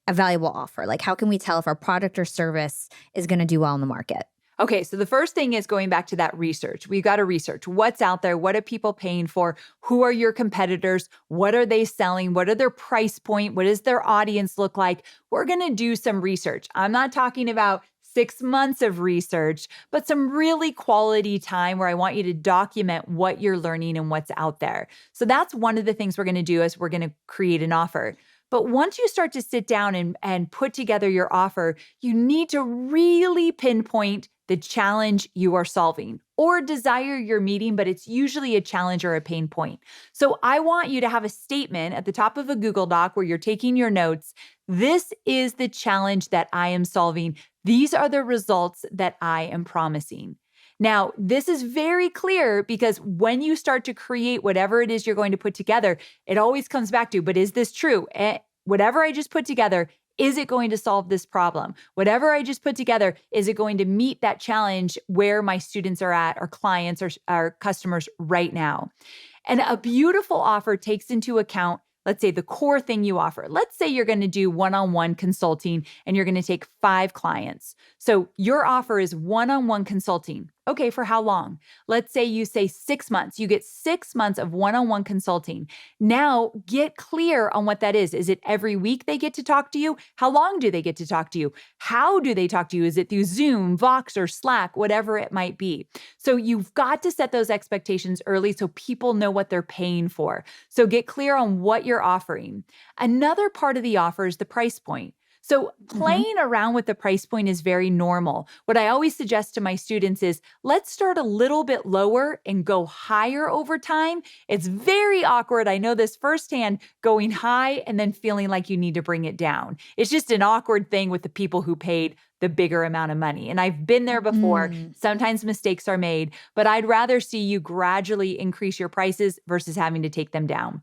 Speaker 2: a valuable offer? Like, how can we tell if our product or service is going to do well in the market?
Speaker 1: Okay, so the first thing is going back to that research. We've got to research what's out there, what are people paying for, who are your competitors, what are they selling, what are their price point, what does their audience look like? We're going to do some research. I'm not talking about 6 months of research, but some really quality time where I want you to document what you're learning and what's out there. So that's one of the things we're going to do is we're going to create an offer. But once you start to sit down and put together your offer, you need to really pinpoint the challenge you are solving or desire you're meeting, but it's usually a challenge or a pain point. So I want you to have a statement at the top of a Google Doc where you're taking your notes. This is the challenge that I am solving. These are the results that I am promising. Now, this is very clear because when you start to create whatever it is you're going to put together, it always comes back to, but is this true? Whatever I just put together, Is it going to solve this problem? Whatever I just put together, is it going to meet that challenge where my students are at, or clients or our customers right now? And a beautiful offer takes into account, let's say, the core thing you offer. Let's say you're going to do one-on-one consulting and you're going to take 5 clients. So your offer is one-on-one consulting. Okay, for how long? Let's say you say 6 months. You get 6 months of one-on-one consulting. Now get clear on what that is. Is it every week they get to talk to you? How long do they get to talk to you? How do they talk to you? Is it through Zoom, Vox, or Slack, whatever it might be? So you've got to set those expectations early so people know what they're paying for. So get clear on what you're offering. Another part of the offer is the price point. So playing around with the price point is very normal. What I always suggest to my students is, let's start a little bit lower and go higher over time. It's very awkward. I know this firsthand, going high and then feeling like you need to bring it down. It's just an awkward thing with the people who paid the bigger amount of money. And I've been there before. Sometimes mistakes are made, but I'd rather see you gradually increase your prices versus having to take them down.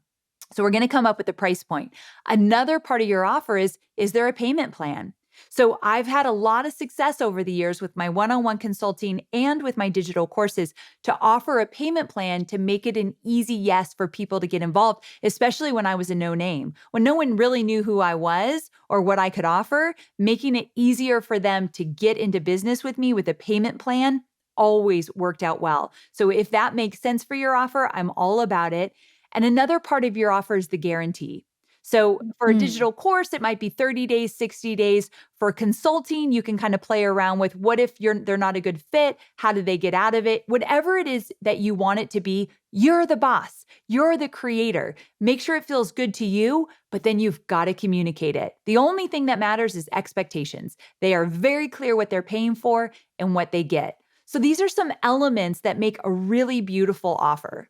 Speaker 1: So we're going to come up with a price point. Another part of your offer is there a payment plan? So I've had a lot of success over the years with my one-on-one consulting and with my digital courses to offer a payment plan to make it an easy yes for people to get involved, especially when I was a no-name. When no one really knew who I was or what I could offer, making it easier for them to get into business with me with a payment plan always worked out well. So if that makes sense for your offer, I'm all about it. And another part of your offer is the guarantee. So for a digital course, it might be 30 days, 60 days. For consulting, you can kind of play around with, what if they're not a good fit? How do they get out of it? Whatever it is that you want it to be, you're the boss. You're the creator. Make sure it feels good to you, but then you've got to communicate it. The only thing that matters is expectations. They are very clear what they're paying for and what they get. So these are some elements that make a really beautiful offer.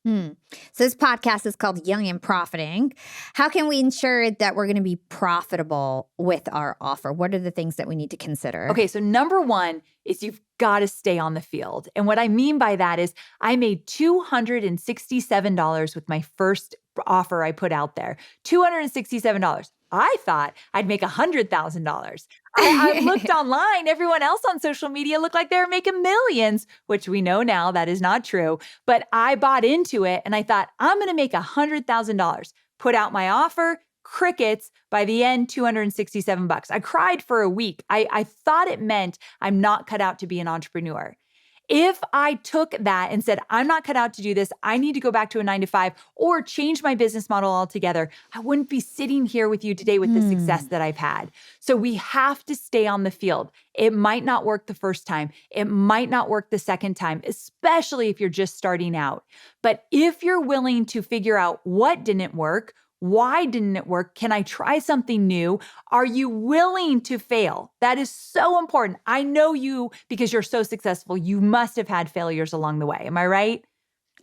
Speaker 2: So this podcast is called Young and Profiting. How can we ensure that we're going to be profitable with our offer? What are the things that we need to consider?
Speaker 1: Okay, so number one is you've got to stay on the field. And what I mean by that is I made $267 with my first offer I put out there. $267. I thought I'd make $100,000. I looked online. Everyone else on social media looked like they were making millions, which we know now that is not true. But I bought into it and I thought, I'm going to make $100,000. Put out my offer, crickets. By the end, $267. I cried for a week. I thought it meant I'm not cut out to be an entrepreneur. If I took that and said, I'm not cut out to do this, I need to go back to a 9-to-5 or change my business model altogether, I wouldn't be sitting here with you today with the success that I've had. So we have to stay on the field. It might not work the first time. It might not work the second time, especially if you're just starting out. But if you're willing to figure out what didn't work, why didn't it work? Can I try something new? Are you willing to fail? That is so important. I know you, because you're so successful, you must have had failures along the way. Am I right?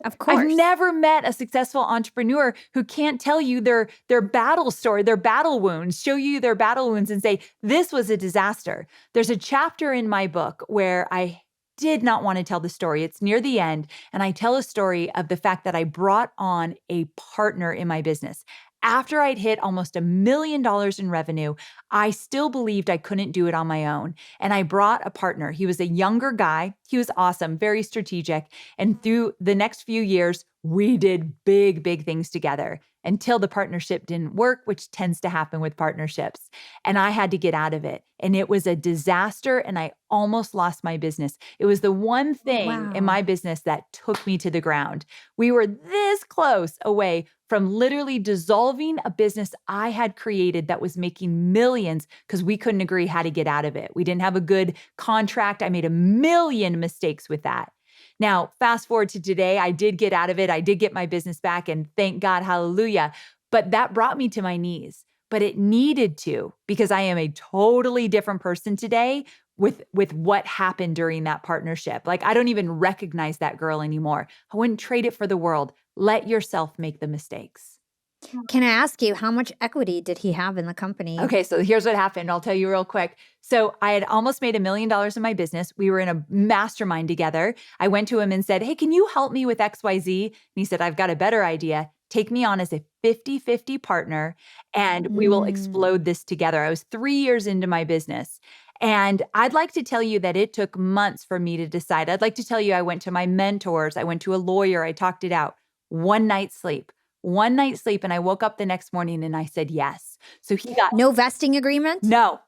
Speaker 2: Of course.
Speaker 1: I've never met a successful entrepreneur who can't tell you their battle story, their battle wounds, show you their battle wounds and say, this was a disaster. There's a chapter in my book where I did not want to tell the story. It's near the end. And I tell a story of the fact that I brought on a partner in my business. After I'd hit almost $1 million in revenue, I still believed I couldn't do it on my own. And I brought a partner. He was a younger guy. He was awesome, very strategic. And through the next few years, we did big, big things together until the partnership didn't work, which tends to happen with partnerships. And I had to get out of it. And it was a disaster. And I almost lost my business. It was the one thing in my business that took me to the ground. We were this close away from literally dissolving a business I had created that was making millions because we couldn't agree how to get out of it. We didn't have a good contract. I made a million mistakes with that. Now, fast forward to today, I did get out of it. I did get my business back, and thank God, hallelujah. But that brought me to my knees. But it needed to, because I am a totally different person today with what happened during that partnership. Like, I don't even recognize that girl anymore. I wouldn't trade it for the world. Let yourself make the mistakes.
Speaker 2: Can I ask you, how much equity did he have in the company?
Speaker 1: Okay, so here's what happened. I'll tell you real quick. So I had almost made $1 million in my business. We were in a mastermind together. I went to him and said, hey, can you help me with XYZ? And he said, I've got a better idea. take me on as a 50-50 partner, and we will explode this together. I was 3 years into my business. And I'd like to tell you that it took months for me to decide. I'd like to tell you I went to my mentors. I went to a lawyer. I talked it out. One night sleep. And I woke up the next morning and I said yes. So he got—
Speaker 2: No vesting agreement?
Speaker 1: No.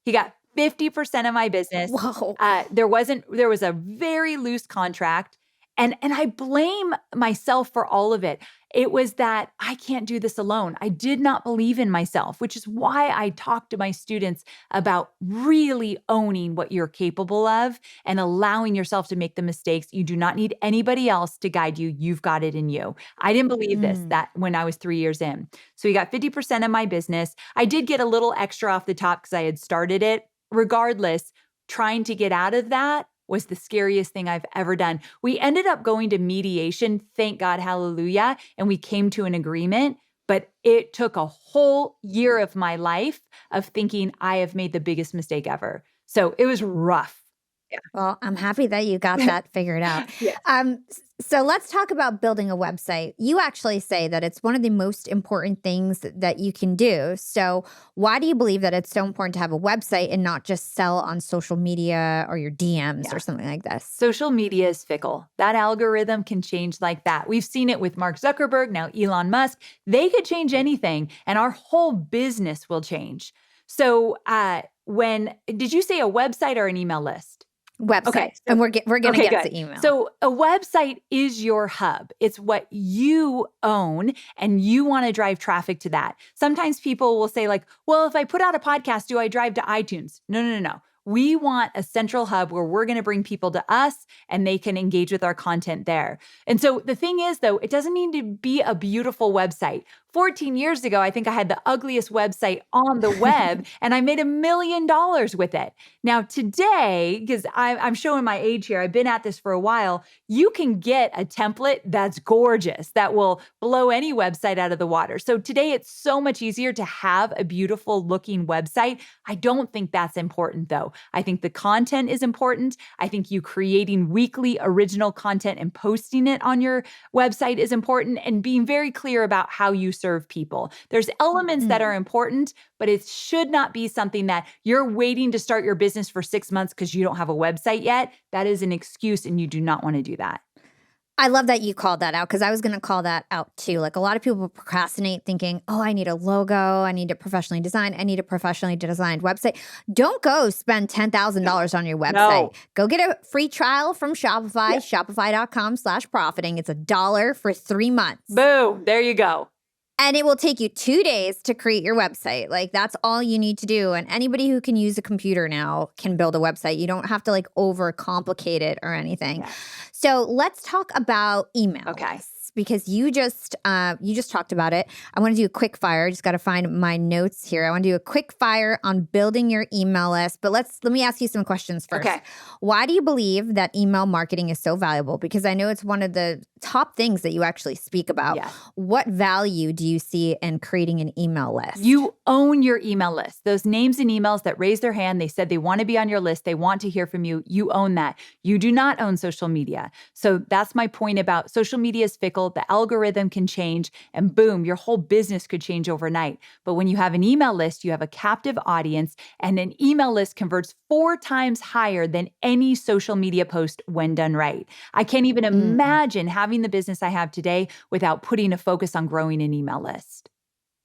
Speaker 1: He got 50% of my business.
Speaker 2: Whoa.
Speaker 1: There was a very loose contract. And I blame myself for all of it. It was that I can't do this alone. I did not believe in myself, which is why I talk to my students about really owning what you're capable of and allowing yourself to make the mistakes. You do not need anybody else to guide you. You've got it in you. I didn't believe this that when I was 3 years in. So he got 50% of my business. I did get a little extra off the top because I had started it. Regardless, trying to get out of that was the scariest thing I've ever done. We ended up going to mediation, thank God, hallelujah, and we came to an agreement, but it took a whole year of my life of thinking I have made the biggest mistake ever. So it was rough.
Speaker 2: Yeah. Well, I'm happy that you got that figured out.
Speaker 1: Yeah.
Speaker 2: So let's talk about building a website. You actually say that it's one of the most important things that you can do. So why do you believe that it's so important to have a website and not just sell on social media or your DMs or something like this?
Speaker 1: Social media is fickle. That algorithm can change like that. We've seen it with Mark Zuckerberg, now Elon Musk. They could change anything and our whole business will change. So did you say a website or an email list?
Speaker 2: Website. Okay. And we're going to get to email.
Speaker 1: So a website is your hub. It's what you own and you want to drive traffic to that. Sometimes people will say like, well, if I put out a podcast, do I drive to iTunes? No. We want a central hub where we're going to bring people to us and they can engage with our content there. And so the thing is, though, it doesn't need to be a beautiful website. 14 years ago, I think I had the ugliest website on the web and I made $1 million with it. Now today, because I'm showing my age here, I've been at this for a while, you can get a template that's gorgeous, that will blow any website out of the water. So today it's so much easier to have a beautiful looking website. I don't think that's important though. I think the content is important. I think you creating weekly original content and posting it on your website is important, and being very clear about how you serve people. There's elements that are important, but it should not be something that you're waiting to start your business for 6 months because you don't have a website yet. That is an excuse and you do not want to do that.
Speaker 2: I love that you called that out because I was going to call that out too. Like a lot of people procrastinate thinking, oh, I need a logo. I need it professionally designed. I need a professionally designed website. Don't go spend $10,000 on your website.
Speaker 1: No.
Speaker 2: Go get a free trial from Shopify, shopify.com/profiting. It's $1 for 3 months.
Speaker 1: Boom. There you go.
Speaker 2: And it will take you 2 days to create your website. Like that's all you need to do. And anybody who can use a computer now can build a website. You don't have to like overcomplicate it or anything.
Speaker 1: Yeah.
Speaker 2: So let's talk about email.
Speaker 1: Okay.
Speaker 2: Because you just talked about it. I want to do a quick fire. I just got to find my notes here. I want to do a quick fire on building your email list. But let me ask you some questions first.
Speaker 1: Okay.
Speaker 2: Why do you believe that email marketing is so valuable? Because I know it's one of the top things that you actually speak about.
Speaker 1: Yeah.
Speaker 2: What value do you see in creating an email list?
Speaker 1: You own your email list. Those names and emails that raise their hand, they said they want to be on your list, they want to hear from you, you own that. You do not own social media. So that's my point about social media is fickle. The algorithm can change and boom, your whole business could change overnight. But when you have an email list, you have a captive audience, and an email list converts 4 times higher than any social media post when done right. I can't even imagine having the business I have today without putting a focus on growing an email list.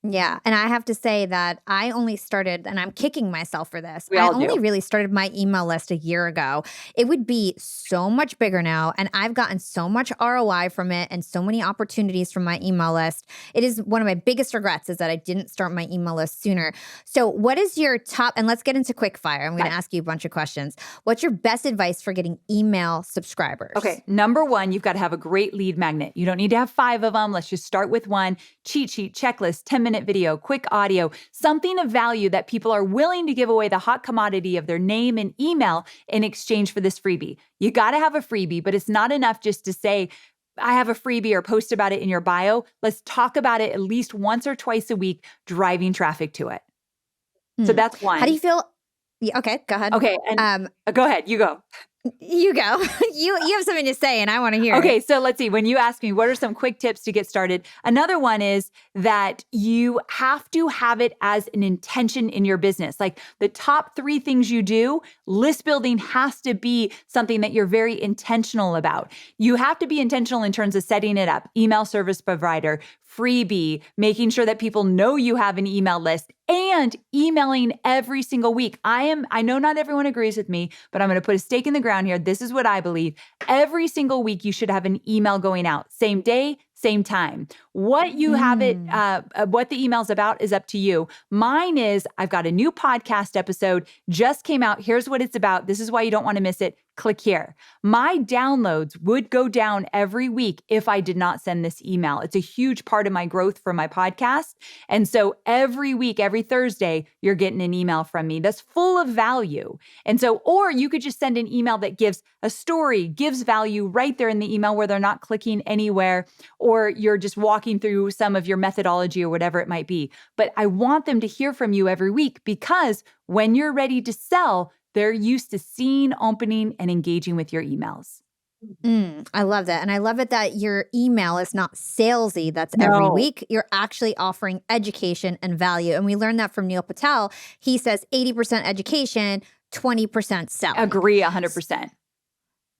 Speaker 2: Yeah. And I have to say that I only started, and I'm kicking myself for this.
Speaker 1: I
Speaker 2: only really started my email list a year ago. It would be so much bigger now. And I've gotten so much ROI from it and so many opportunities from my email list. It is one of my biggest regrets is that I didn't start my email list sooner. So what is your top, and let's get into quick fire. I'm going to ask you a bunch of questions. What's your best advice for getting email subscribers?
Speaker 1: Okay. Number 1, you've got to have a great lead magnet. You don't need to have 5 of them. Let's just start with 1. Cheat sheet, checklist, 10-minute video, quick audio, something of value that people are willing to give away the hot commodity of their name and email in exchange for this freebie. You got to have a freebie, but it's not enough just to say, I have a freebie or post about it in your bio. Let's talk about it at least once or twice a week, driving traffic to it. So that's 1.
Speaker 2: How do you feel? Yeah, okay, go ahead.
Speaker 1: Okay. And go ahead. You go.
Speaker 2: You go. You have something to say and I want to hear
Speaker 1: Okay,
Speaker 2: it.
Speaker 1: so let's see. When you ask me, what are some quick tips to get started? Another one is that you have to have it as an intention in your business. Like the top 3 things you do, list building has to be something that you're very intentional about. You have to be intentional in terms of setting it up, email service provider, freebie, making sure that people know you have an email list, and emailing every single week. I know not everyone agrees with me, but I'm going to put a stake in the ground here. This is what I believe. Every single week, you should have an email going out. Same day, same time. What you have it, what the email's about is up to you. Mine is, I've got a new podcast episode, just came out. Here's what it's about. This is why you don't want to miss it. Click here. My downloads would go down every week if I did not send this email. It's a huge part of my growth for my podcast. And so every week, every Thursday, you're getting an email from me that's full of value. And so, or you could just send an email that gives a story, gives value right there in the email where they're not clicking anywhere, or you're just walking through some of your methodology or whatever it might be. But I want them to hear from you every week because when you're ready to sell, they're used to seeing, opening, and engaging with your emails.
Speaker 2: I love that. And I love it that your email is not salesy. That's every week. You're actually offering education and value. And we learned that from Neil Patel. He says 80% education, 20% selling.
Speaker 1: Agree 100%.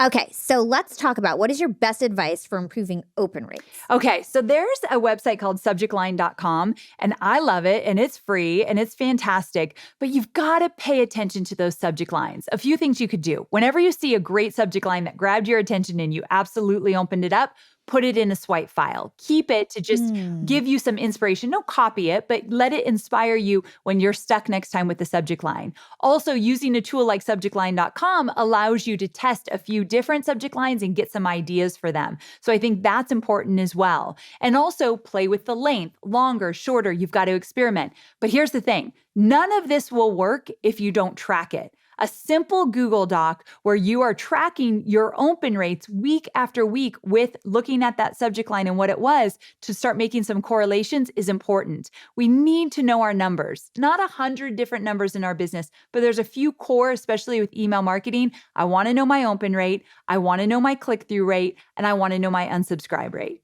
Speaker 2: Okay, so let's talk about what is your best advice for improving open rates?
Speaker 1: Okay, so there's a website called subjectline.com, and I love it, and it's free, and it's fantastic, but you've got to pay attention to those subject lines. A few things you could do. Whenever you see a great subject line that grabbed your attention and you absolutely opened it up, put it in a swipe file. Keep it to just give you some inspiration. Don't copy it, but let it inspire you when you're stuck next time with the subject line. Also, using a tool like subjectline.com allows you to test a few different subject lines and get some ideas for them. So I think that's important as well. And also play with the length, longer, shorter, you've got to experiment. But here's the thing, none of this will work if you don't track it. A simple Google Doc where you are tracking your open rates week after week with looking at that subject line and what it was to start making some correlations is important. We need to know our numbers, not 100 different numbers in our business, but there's a few core, especially with email marketing. I want to know my open rate. I want to know my click-through rate, and I want to know my unsubscribe rate.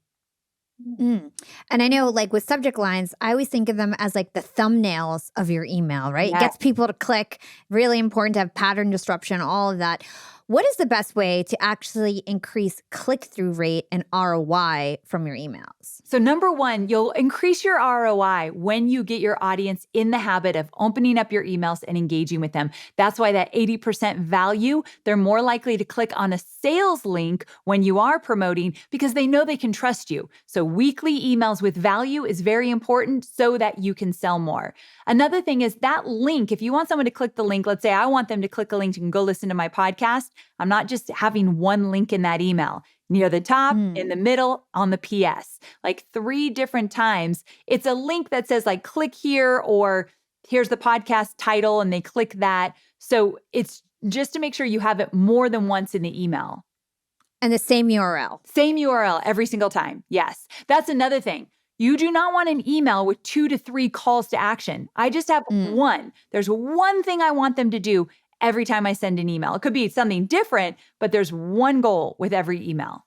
Speaker 2: And I know like with subject lines, I always think of them as like the thumbnails of your email, right?
Speaker 1: Yes.
Speaker 2: It gets people to click. Really important to have pattern disruption, all of that. What is the best way to actually increase click-through rate and ROI from your emails?
Speaker 1: So number one, you'll increase your ROI when you get your audience in the habit of opening up your emails and engaging with them. That's why that 80% value, they're more likely to click on a sales link when you are promoting because they know they can trust you. So weekly emails with value is very important so that you can sell more. Another thing is that link, if you want someone to click the link, let's say I want them to click a link and go listen to my podcast, I'm not just having one link in that email. Near the top, in the middle, on the PS, like 3 different times. It's a link that says like, click here, or here's the podcast title, and they click that. So it's just to make sure you have it more than once in the email.
Speaker 2: And the same URL.
Speaker 1: Same URL every single time. Yes. That's another thing. You do not want an email with 2 to 3 calls to action. I just have one. There's one thing I want them to do every time I send an email. It could be something different, but there's one goal with every email.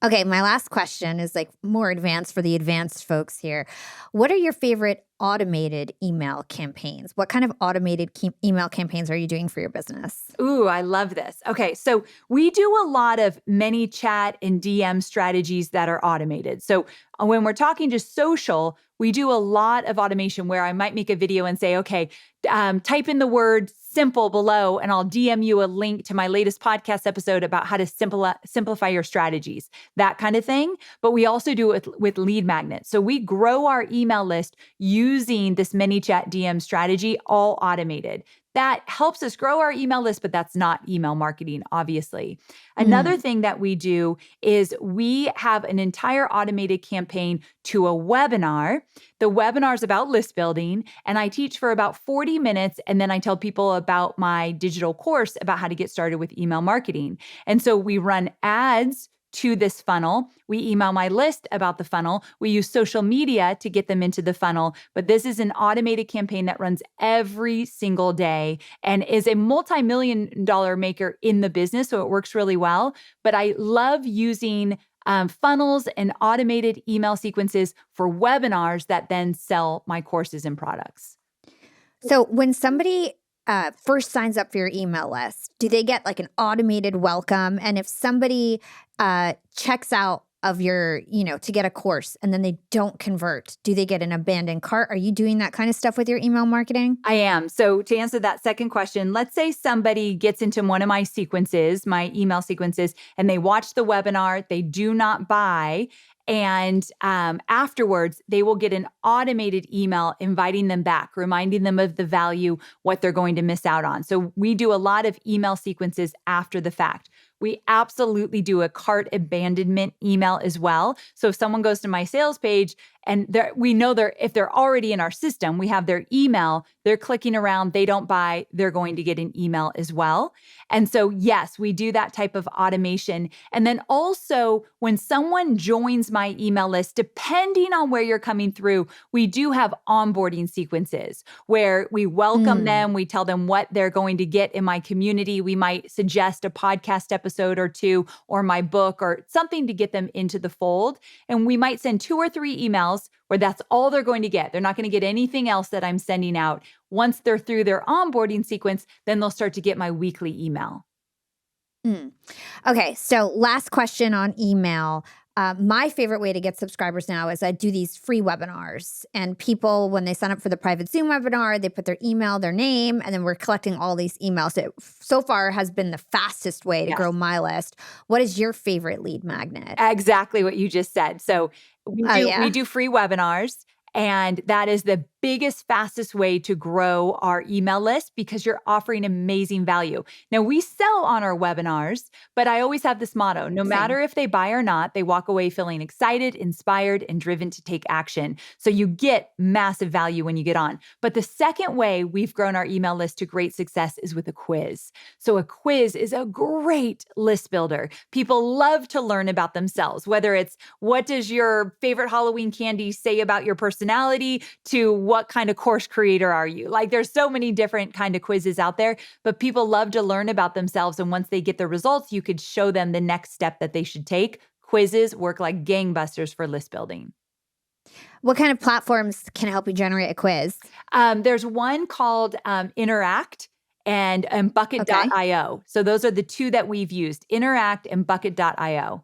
Speaker 2: Okay, my last question is like more advanced for the advanced folks here. What are your favorite automated email campaigns? What kind of automated email campaigns are you doing for your business?
Speaker 1: Ooh, I love this. Okay, so we do a lot of ManyChat and DM strategies that are automated. So when we're talking just social, we do a lot of automation where I might make a video and say, okay, type in the word simple below and I'll DM you a link to my latest podcast episode about how to simplify your strategies, that kind of thing. But we also do it with lead magnets. So we grow our email list using this ManyChat DM strategy, all automated. That helps us grow our email list, but that's not email marketing, obviously. Another thing that we do is we have an entire automated campaign to a webinar. The webinar is about list building, and I teach for about 40 minutes, and then I tell people about my digital course about how to get started with email marketing. And so we run ads to this funnel. We email my list about the funnel. We use social media to get them into the funnel. But this is an automated campaign that runs every single day and is a multi-million-dollar maker in the business. So it works really well. But I love using funnels and automated email sequences for webinars that then sell my courses and products.
Speaker 2: So when somebody first signs up for your email list, do they get like an automated welcome? And if somebody checks out of your, to get a course and then they don't convert, do they get an abandoned cart? Are you doing that kind of stuff with your email marketing?
Speaker 1: I am. So to answer that second question, let's say somebody gets into one of my sequences, my email sequences, and they watch the webinar, they do not buy. And afterwards, they will get an automated email inviting them back, reminding them of the value, what they're going to miss out on. So we do a lot of email sequences after the fact. We absolutely do a cart abandonment email as well. So if someone goes to my sales page and we know if they're already in our system, we have their email, they're clicking around, they don't buy, they're going to get an email as well. And so yes, we do that type of automation. And then also when someone joins my email list, depending on where you're coming through, we do have onboarding sequences where we welcome them, we tell them what they're going to get in my community. We might suggest a podcast episode or two or my book or something to get them into the fold. And we might send 2 or 3 emails where that's all they're going to get. They're not going to get anything else that I'm sending out. Once they're through their onboarding sequence, then they'll start to get my weekly email.
Speaker 2: Okay, so last question on email. My favorite way to get subscribers now is I do these free webinars. And people, when they sign up for the private Zoom webinar, they put their email, their name, and then we're collecting all these emails. It so far has been the fastest way to grow my list. What is your favorite lead magnet?
Speaker 1: Exactly what you just said. So we do free webinars. And that is the biggest, fastest way to grow our email list because you're offering amazing value. Now, we sell on our webinars, but I always have this motto, no matter if they buy or not, they walk away feeling excited, inspired, and driven to take action. So you get massive value when you get on. But the second way we've grown our email list to great success is with a quiz. So a quiz is a great list builder. People love to learn about themselves, whether it's what does your favorite Halloween candy say about your personality to what kind of course creator are you? Like there's so many different kind of quizzes out there, but people love to learn about themselves. And once they get the results, you could show them the next step that they should take. Quizzes work like gangbusters for list building.
Speaker 2: What kind of platforms can help you generate a quiz?
Speaker 1: There's one called Interact and Bucket.io. So those are the 2 that we've used, Interact and Bucket.io.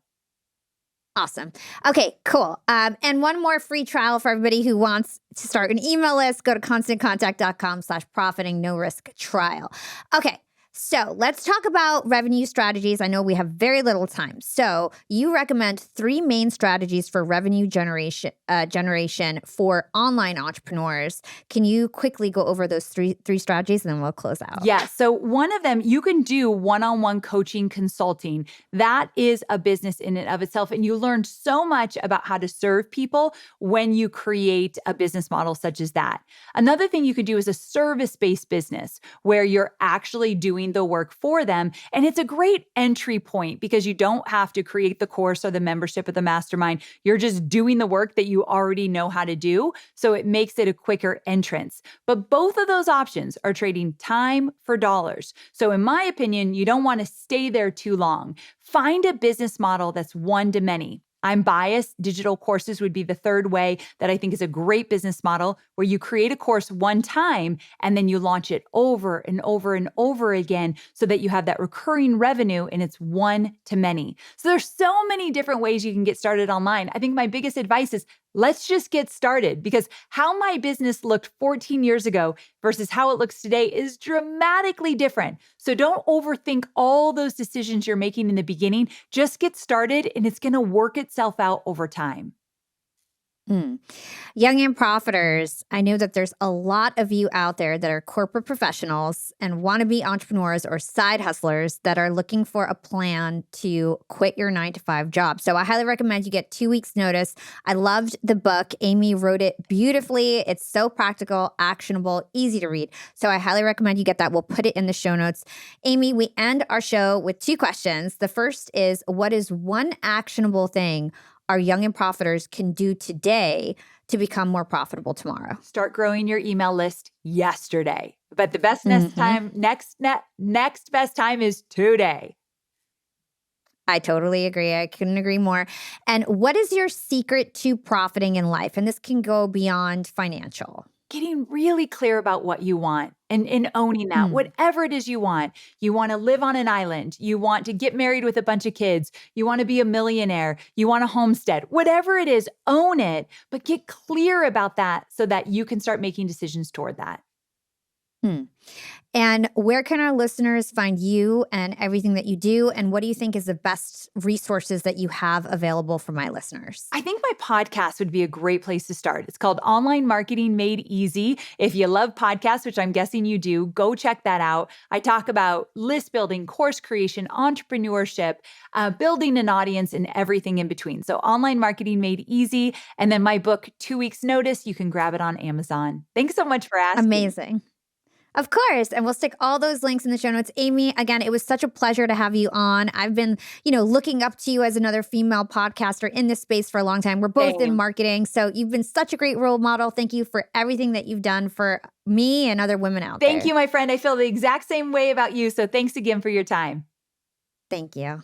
Speaker 2: Awesome. Okay, cool. And one more free trial for everybody who wants to start an email list. Go to constantcontact.com/profiting, no risk trial. Okay. So let's talk about revenue strategies. I know we have very little time. So you recommend 3 main strategies for revenue generation for online entrepreneurs. Can you quickly go over those three strategies and then we'll close out?
Speaker 1: Yeah. So one of them, you can do one-on-one coaching consulting. That is a business in and of itself. And you learn so much about how to serve people when you create a business model such as that. Another thing you could do is a service-based business where you're actually doing the work for them. And it's a great entry point because you don't have to create the course or the membership or the mastermind. You're just doing the work that you already know how to do. So it makes it a quicker entrance. But both of those options are trading time for dollars. So in my opinion, you don't want to stay there too long. Find a business model that's one to many. I'm biased. Digital courses would be the third way that I think is a great business model where you create a course one time and then you launch it over and over and over again so that you have that recurring revenue and it's one to many. So there's so many different ways you can get started online. I think my biggest advice is let's just get started because how my business looked 14 years ago versus how it looks today is dramatically different. So don't overthink all those decisions you're making in the beginning. Just get started and it's going to work itself out over time.
Speaker 2: Mm. Young and profiters, I know that there's a lot of you out there that are corporate professionals and wannabe entrepreneurs or side hustlers that are looking for a plan to quit your 9 to 5 job. So I highly recommend you get 2 weeks notice. I loved the book. Amy wrote it beautifully. It's so practical, actionable, easy to read. So I highly recommend you get that. We'll put it in the show notes. Amy, we end our show with 2 questions. The first is, what is one actionable thing our young and profiters can do today to become more profitable tomorrow?
Speaker 1: Start growing your email list yesterday. But the best next best time is today.
Speaker 2: I totally agree. I couldn't agree more. And what is your secret to profiting in life? And this can go beyond financial.
Speaker 1: Getting really clear about what you want and owning that, whatever it is you want. You want to live on an island. You want to get married with a bunch of kids. You want to be a millionaire. You want a homestead. Whatever it is, own it, but get clear about that so that you can start making decisions toward that.
Speaker 2: And where can our listeners find you and everything that you do? And what do you think is the best resources that you have available for my listeners?
Speaker 1: I think my podcast would be a great place to start. It's called Online Marketing Made Easy. If you love podcasts, which I'm guessing you do, go check that out. I talk about list building, course creation, entrepreneurship, building an audience, and everything in between. So Online Marketing Made Easy. And then my book, 2 Weeks Notice, you can grab it on Amazon. Thanks so much for asking.
Speaker 2: Amazing. Of course. And we'll stick all those links in the show notes. Amy, again, it was such a pleasure to have you on. I've been, looking up to you as another female podcaster in this space for a long time. We're both in marketing. So you've been such a great role model. Thank you for everything that you've done for me and other women out there.
Speaker 1: Thank you, my friend. I feel the exact same way about you. So thanks again for your time.
Speaker 2: Thank you.